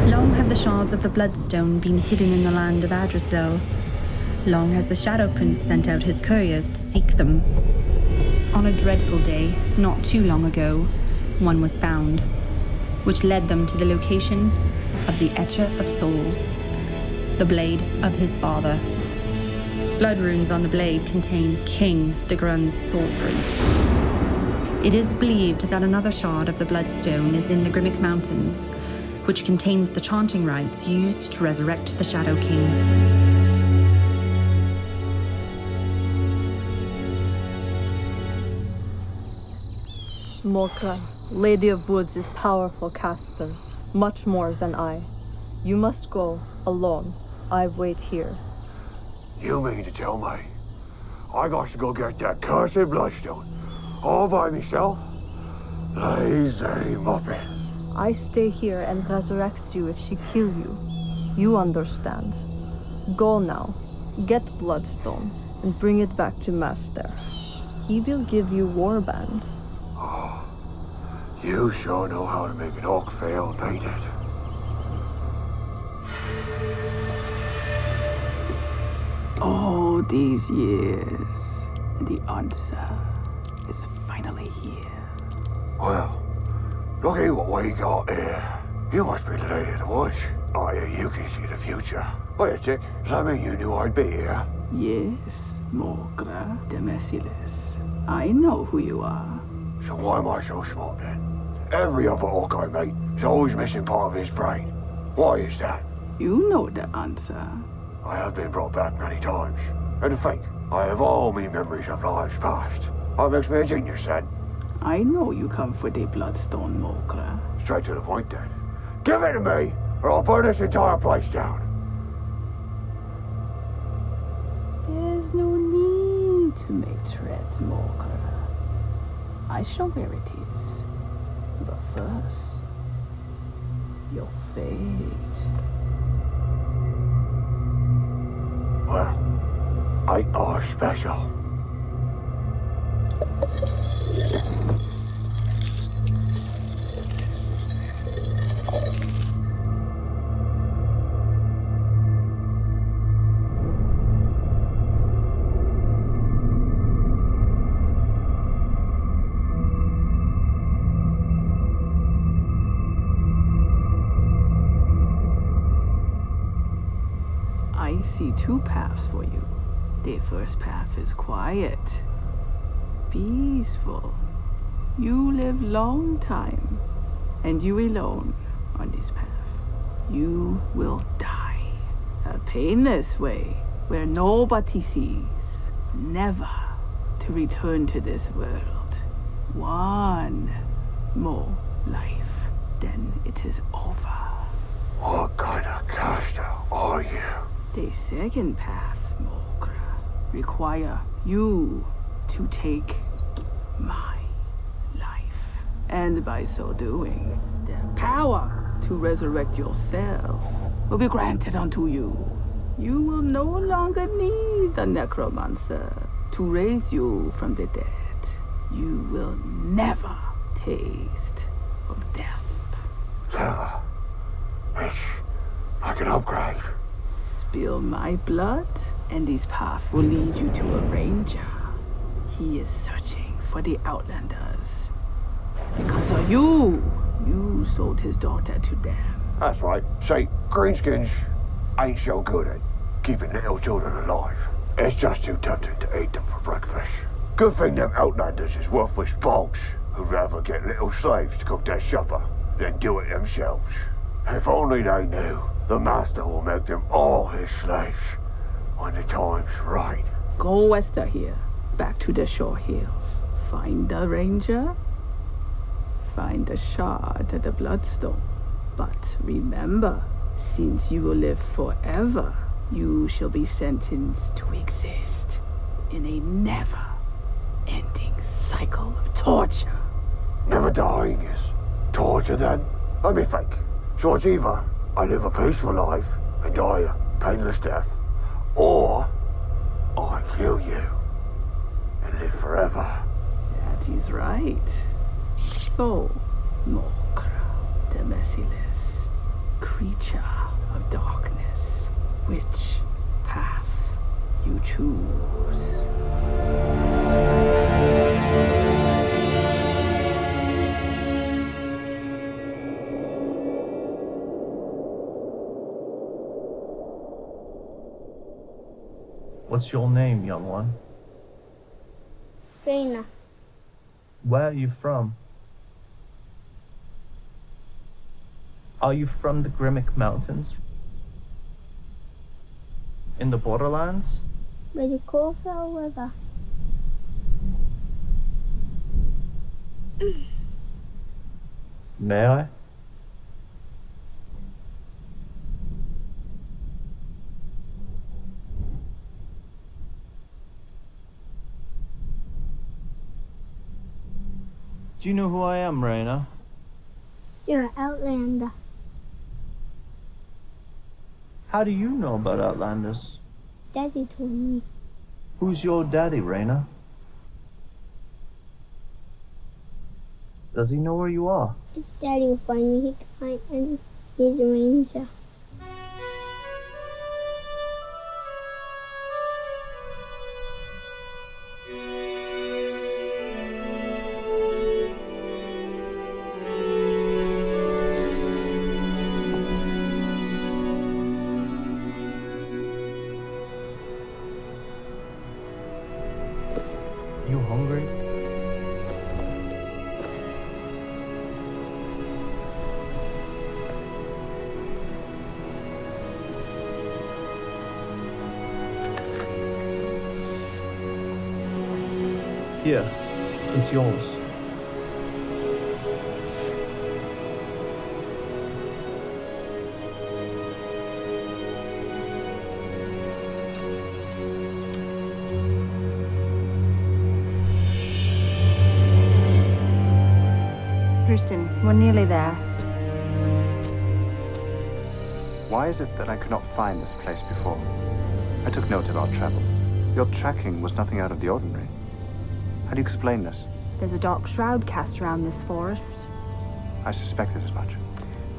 Long have the shards of the Bloodstone been hidden in the land of Adrasil. Long has the Shadow Prince sent out his couriers to seek them. On a dreadful day, not too long ago, one was found, which led them to the location of the Etcher of Souls, the blade of his father. Blood runes on the blade contain King Degrun's swordprint. It is believed that another shard of the Bloodstone is in the Grimmick Mountains, which contains the chanting rites used to resurrect the Shadow King. Morgra, Lady of Woods is powerful caster. Much more than I. You must go alone. I wait here. You mean to tell me I got to go get that cursed Bloodstone all by myself? Lazy muppet. I stay here and resurrect you if she kill you. You understand. Go now. Get Bloodstone and bring it back to Master. He will give you warband. Oh, you sure know how to make an orc fail, ain't it? All these years, and the answer is finally here. Well, look at what we got here. You must be the lady of the woods. Oh, yeah, you can see the future. Wait a tick. Does that mean you knew I'd be here? Yes, Mogra de Merciless. I know who you are. So why am I so smart then? Every other orc I meet is always missing part of his brain. Why is that? You know the answer. I have been brought back many times. And to think, I have all me memories of lives past. That makes me a genius then. I know you come for the Bloodstone, Mogra. Straight to the point then. Give it to me, or I'll burn this entire place down. There's no need to make threats, Mogra. I show where it is. But first, your fate. Well, I are special. I see two paths for you. The first path is quiet, peaceful. You live long time, and you alone on this path. You will die a painless way where nobody sees, never to return to this world. One more life, then it is over. What kind of caster are you? The second path, Mogra, require you to take my life. And by so doing, the power to resurrect yourself will be granted unto you. You will no longer need the necromancer to raise you from the dead. You will never taste of death. Never. It's like an upgrade. Spill my blood, and this path will lead you to a ranger. He is searching for the outlanders. Because of you sold his daughter to them. That's right. See, greenskins ain't so good at keeping little children alive. It's just too tempting to eat them for breakfast. Good thing them outlanders is worthless bogs who'd rather get little slaves to cook their supper than do it themselves. If only they knew, the master will make them all his slaves when the time's right. Go west of here, back to the shore hills. Find the ranger, find the shard of the Bloodstone. But remember, since you will live forever, you shall be sentenced to exist in a never-ending cycle of torture. Never dying is torture then? Let me think. So it's either I live a peaceful life and die a painless death, or I kill you and live forever. That is right. So, Mogra, the merciless creature of darkness, which path you choose? What's your name, young one? Reina. Where are you from? Are you from the Grimmick Mountains? In the Borderlands? By the Coalfell River. May I? Do you know who I am, Raina? You're an outlander. How do you know about outlanders? Daddy told me. Who's your daddy, Raina? Does he know where you are? If Daddy will find me, he can find any. He's a ranger. You hungry? Here, it's yours. Drustan, we're nearly there. Why is it that I could not find this place before? I took note of our travels. Your tracking was nothing out of the ordinary. How do you explain this? There's a dark shroud cast around this forest. I suspected as much.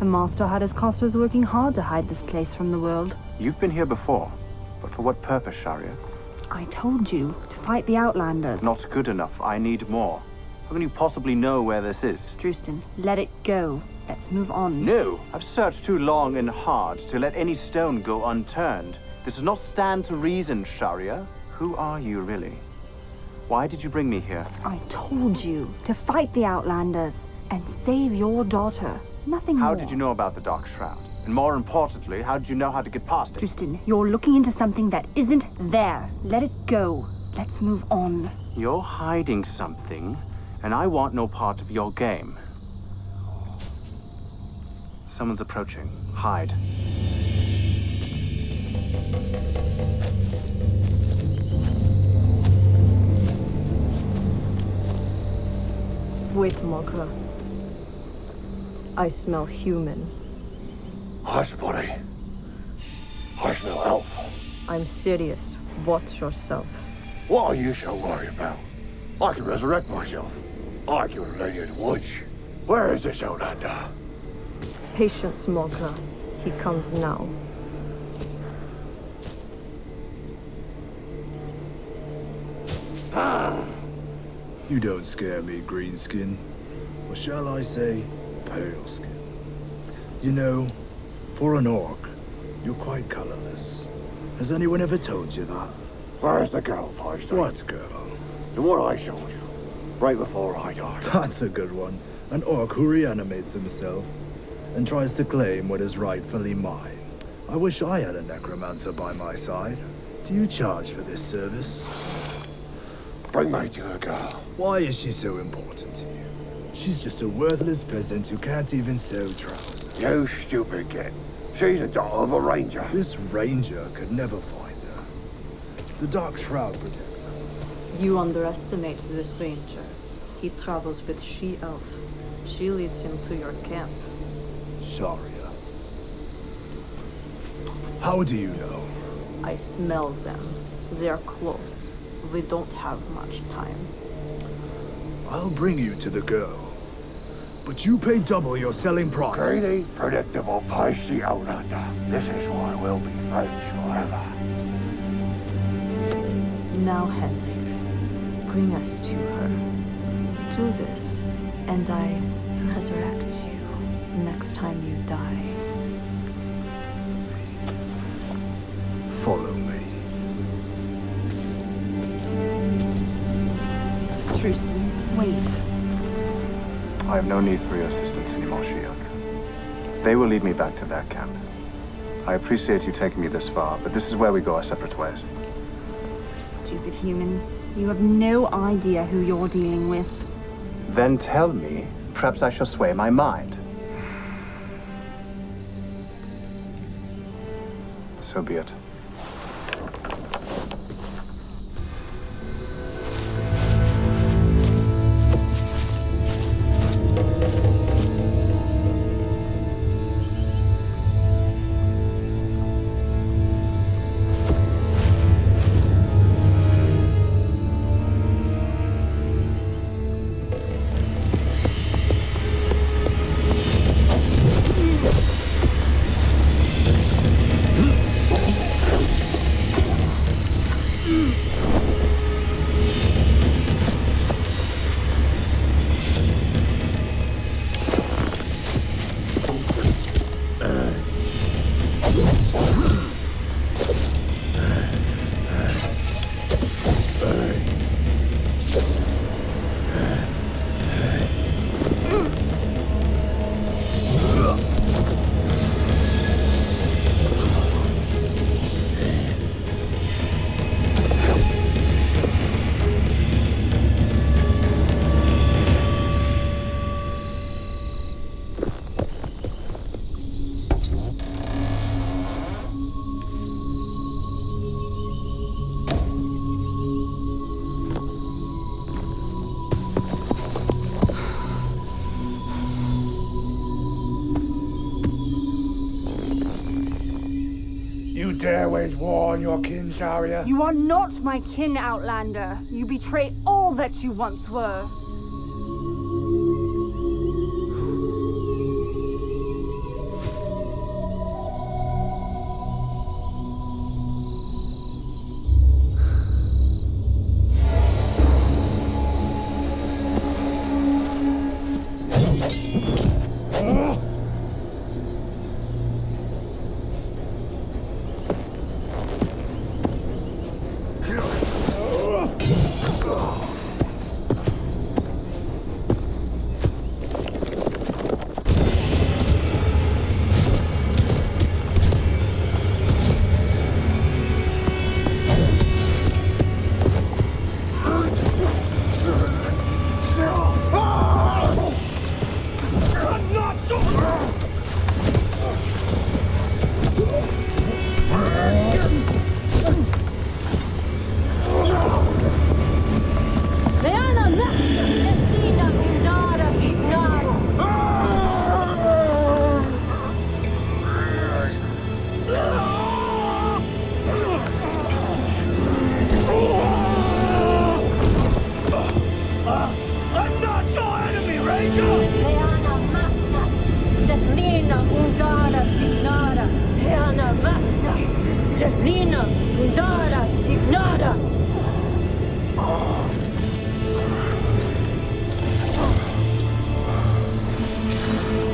The Master had his costers working hard to hide this place from the world. You've been here before, but for what purpose, Sharia? I told you, to fight the outlanders. Not good enough. I need more. How can you possibly know where this is? Drustan, let it go. Let's move on. No! I've searched too long and hard to let any stone go unturned. This does not stand to reason, Sharia. Who are you, really? Why did you bring me here? I told you, to fight the outlanders and save your daughter. Nothing more. How did you know about the Dark Shroud? And more importantly, how did you know how to get past it? Drustan, you're looking into something that isn't there. Let it go. Let's move on. You're hiding something, and I want no part of your game. Someone's approaching. Hide. Wait, Mogra. I smell human. Hush, buddy. I smell elf. I'm serious. Watch yourself. What are you so worried about? I can resurrect myself. I killed a lady in the woods. Where is this outlander? Patience, Mogra. He comes now. You don't scare me, Greenskin. Or shall I say, Paleskin. You know, for an orc, you're quite colorless. Has anyone ever told you that? Where's the girl, Bloodstone? What girl? The one I showed you, right before I died. That's a good one. An orc who reanimates himself and tries to claim what is rightfully mine. I wish I had a necromancer by my side. Do you charge for this service? Bring me to her, girl. Why is she so important to you? She's just a worthless peasant who can't even sew trousers. You stupid kid. She's a daughter of a ranger. This ranger could never find her. The Dark Shroud protects her. You underestimate this ranger. He travels with she-elf. She leads him to your camp. Sharia. How do you know? I smell them. They're close. We don't have much time. I'll bring you to the girl. But you pay double your selling price. Greedy, predictable, pasty outlander. This is why we'll be friends forever. Now, Henrik, bring us to her. Do this, and I resurrect you next time you die. Follow me. Drustan, wait. I have no need for your assistance anymore, Shiok. They will lead me back to their camp. I appreciate you taking me this far, but this is where we go our separate ways. Stupid human. You have no idea who you're dealing with. Then tell me, perhaps I shall sway my mind. So be it. dare wage war on your kin, Sharia? You are not my kin, Outlander. You betray all that you once were.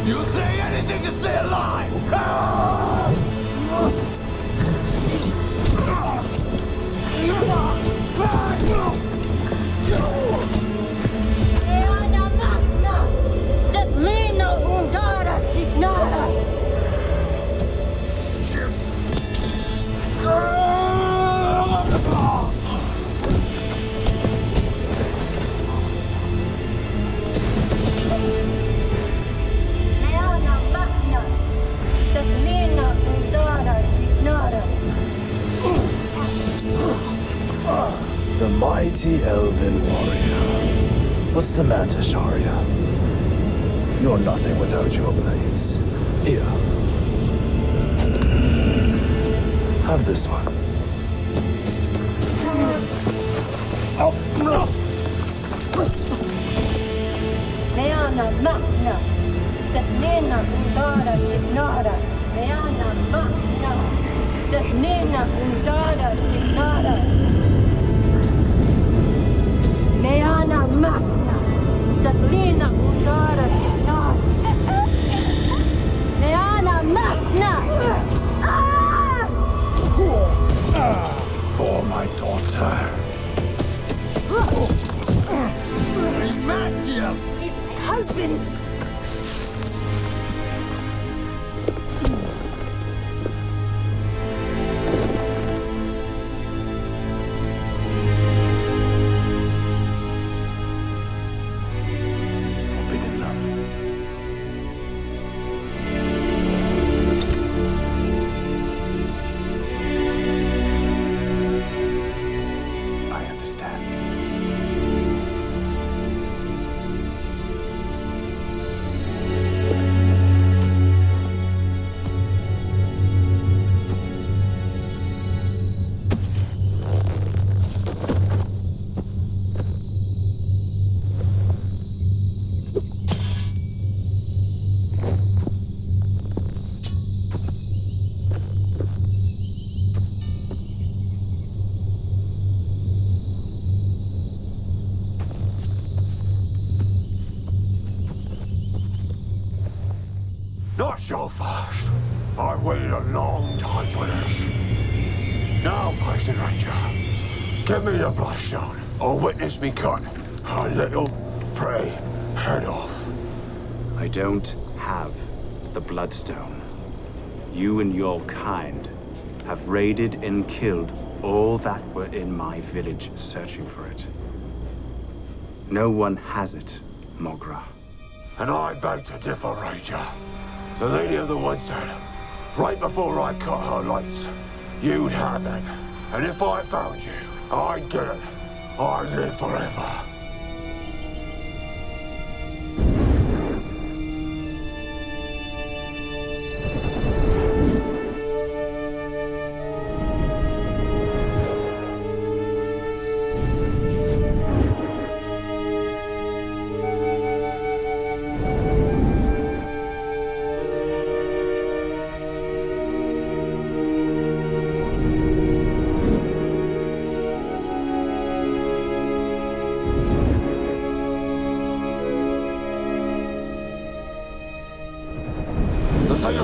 You'll say anything to stay alive! The mighty elven warrior. What's the matter, Sharia? You're nothing without your blades. Here. Have this one. Oh, no! Meana magna, Stefnina undara signara. Meana magna, Stefnina undara signara. Meana magna, Stefnina undara signara. Meana magna. For my daughter. He's my husband. Forbidden love. I understand. Not so fast. I've waited a long time for this. Now, Posted Ranger, give me the Bloodstone, or witness me cut a little prey head off. I don't have the Bloodstone. You and your kind have raided and killed all that were in my village searching for it. No one has it, Mogra. And I beg to differ, Ranger. The Lady of the Woods said, right before I cut her lights, you'd have it. And if I found you, I'd get it. I'd live forever.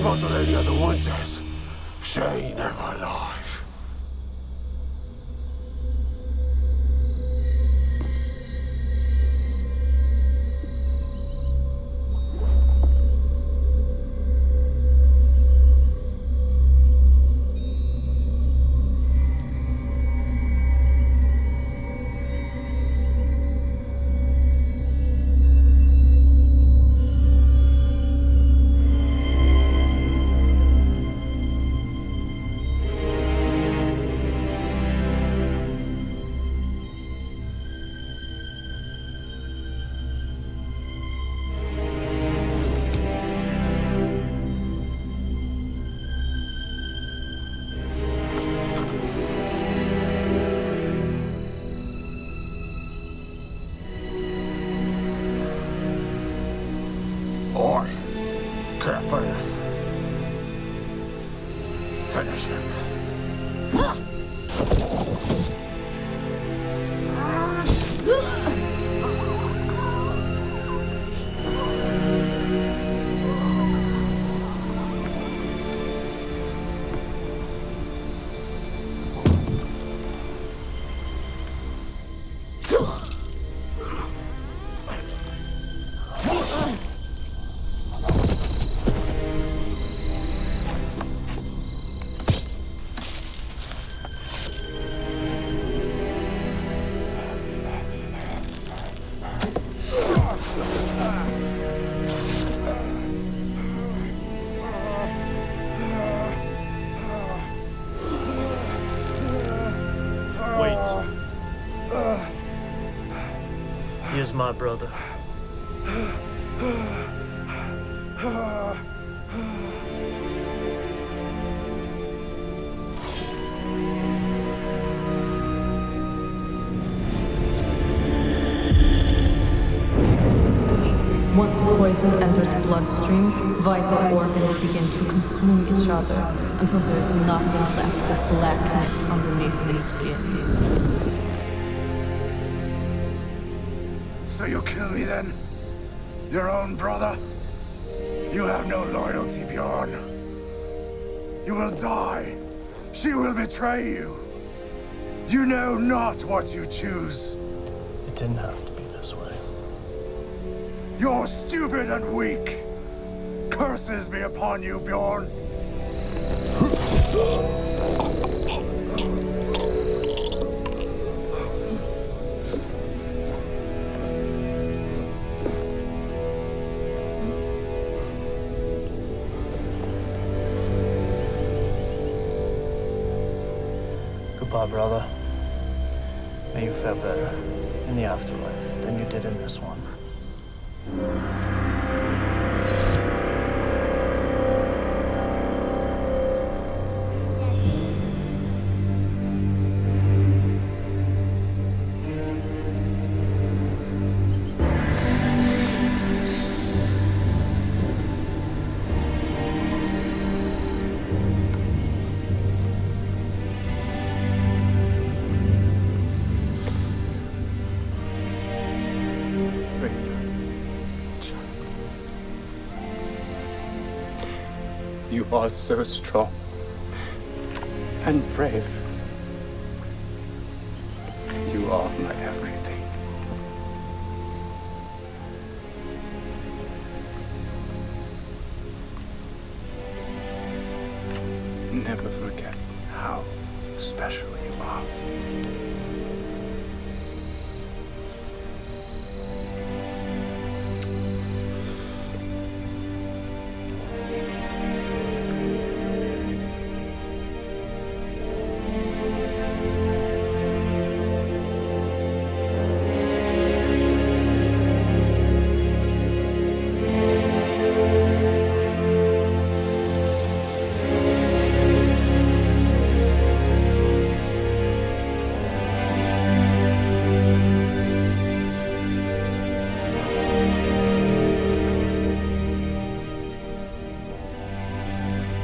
about the Lady of the Woods is, she never lies. Finish him. Here's my brother. Once poison enters bloodstream, vital organs begin to consume each other until there is nothing left but blackness underneath the skin. So you kill me then? Your own brother? You have no loyalty, Bjorn. You will die. She will betray you. You know not what you choose. It didn't have to be this way. You're stupid and weak. Curses be upon you, Bjorn. Goodbye, brother. May you fare better in the afterlife than you did in this one. You are so strong and brave. You are my everything. Never forget how special you are.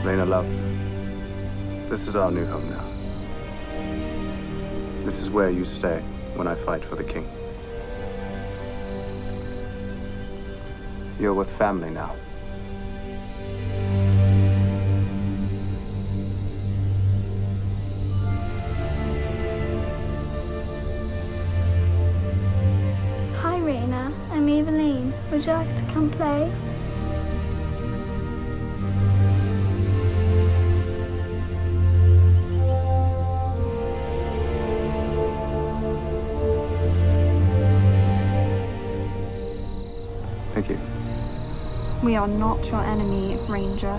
Raina, love, this is our new home now. This is where you stay when I fight for the king. You're with family now. Would you like to come play? Thank you. We are not your enemy, Ranger.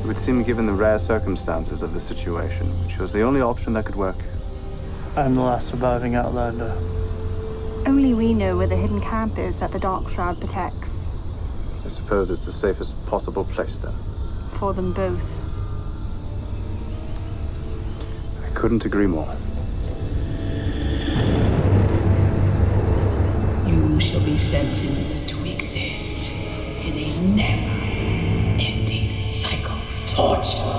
It would seem, given the rare circumstances of the situation, which was the only option that could work. I'm the last surviving outlander. Only we know where the hidden camp is that the Dark Shroud protects. I suppose it's the safest possible place, then. For them both. I couldn't agree more. You shall be sentenced to exist in a never-ending cycle of torture.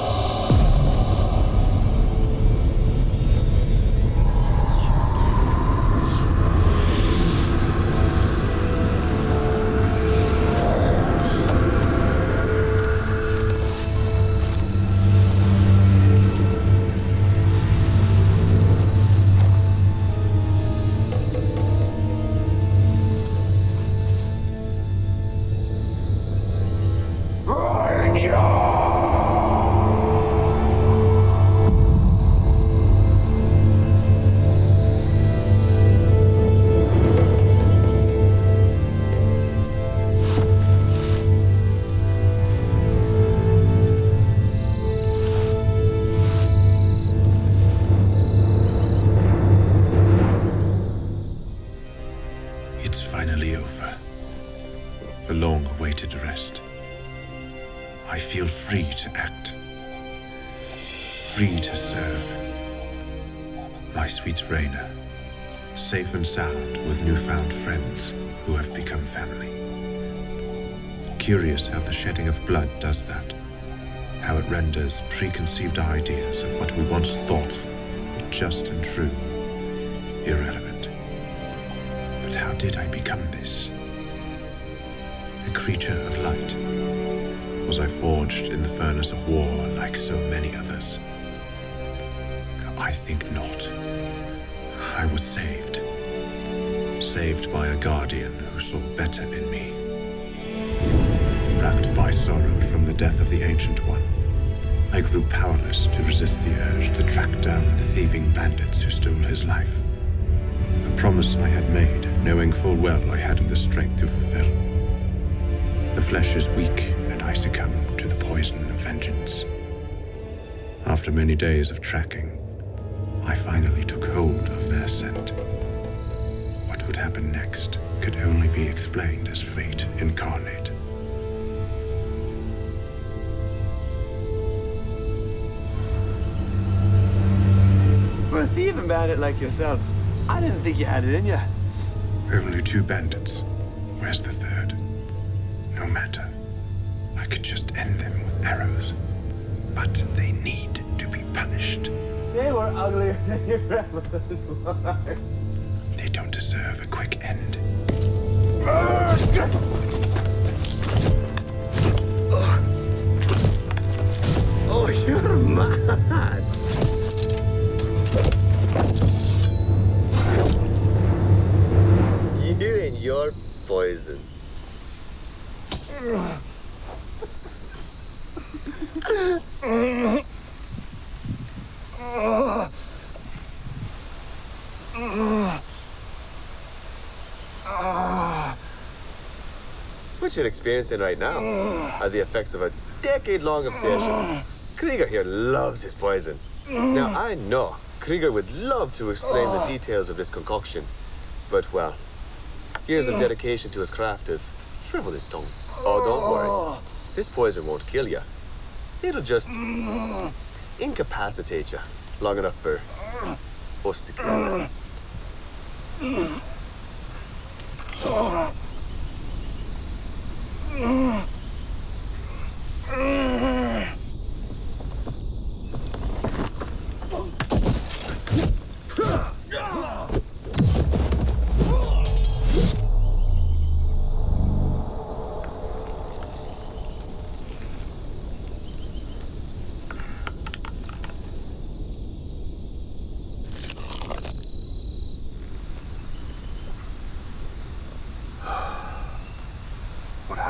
It's finally over. The long-awaited rest. I feel free to act. Free to serve. My sweet Raina, safe and sound with newfound friends who have become family. Curious how the shedding of blood does that. How it renders preconceived ideas of what we once thought just and true irrelevant. But how did I become this? A creature of light? Was I forged in the furnace of war like so many others? I think not. I was saved. Saved by a guardian who saw better in me. Racked by sorrow from the death of the Ancient One, I grew powerless to resist the urge to track down the thieving bandits who stole his life. A promise I had made, knowing full well I hadn't the strength to fulfill. The flesh is weak, and I succumb to the poison of vengeance. After many days of tracking, I finally took hold of their scent. What would happen next could only be explained as fate incarnate. For a thieving bandit like yourself, I didn't think you had it in you. Only 2 bandits. Where's the third? No matter. I could just end them with arrows. But they need to be punished. They were uglier than your grandmother's wife. They don't deserve a quick end. Oh, you're mad. You and your poison. What you're experiencing right now are the effects of a decade-long obsession. Krieger here loves his poison. Now, I know Krieger would love to explain the details of this concoction, but, well, years of dedication to his craft have shriveled his tongue. Oh, don't worry. This poison won't kill you. It'll just incapacitate you long enough for us to kill you.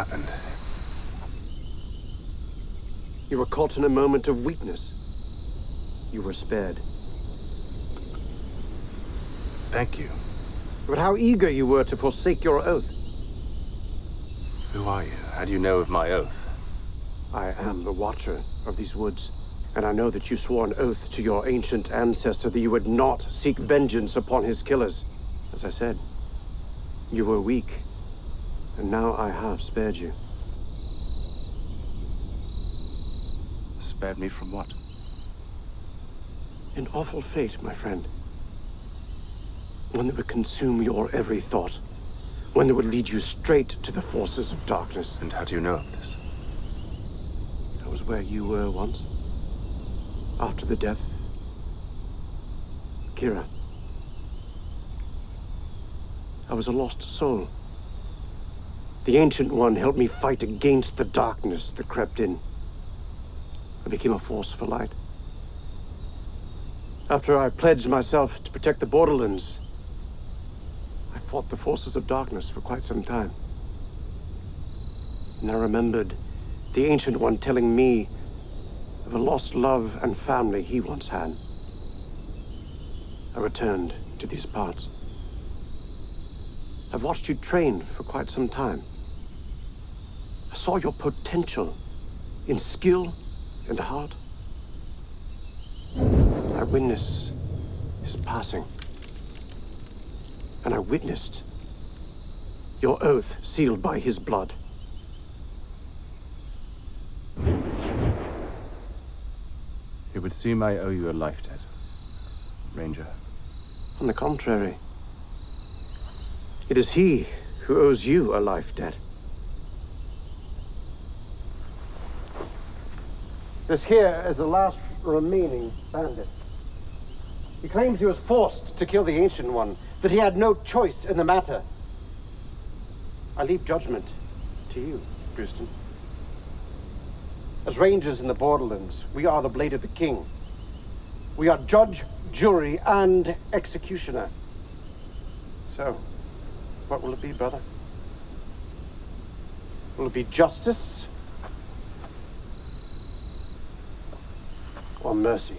happened? You were caught in a moment of weakness. You were spared. Thank you. But how eager you were to forsake your oath. Who are you? How do you know of my oath? I am the Watcher of these woods, and I know that you swore an oath to your ancient ancestor that you would not seek vengeance upon his killers. As I said, you were weak, and now I have spared you. Spared me from what? An awful fate, my friend. One that would consume your every thought. One that would lead you straight to the forces of darkness. And how do you know of this? That was where you were once. After the death. Kira. I was a lost soul. The Ancient One helped me fight against the darkness that crept in. I became a force for light. After I pledged myself to protect the borderlands, I fought the forces of darkness for quite some time. And I remembered the Ancient One telling me of a lost love and family he once had. I returned to these parts. I've watched you train for quite some time. I saw your potential in skill and heart. I witnessed his passing. And I witnessed your oath sealed by his blood. It would seem I owe you a life debt, Ranger. On the contrary, it is he who owes you a life debt. This here is the last remaining bandit. He claims he was forced to kill the Ancient One, that he had no choice in the matter. I leave judgment to you, Drustan. As rangers in the borderlands, we are the blade of the king. We are judge, jury, and executioner. So, what will it be, brother? Will it be justice or mercy?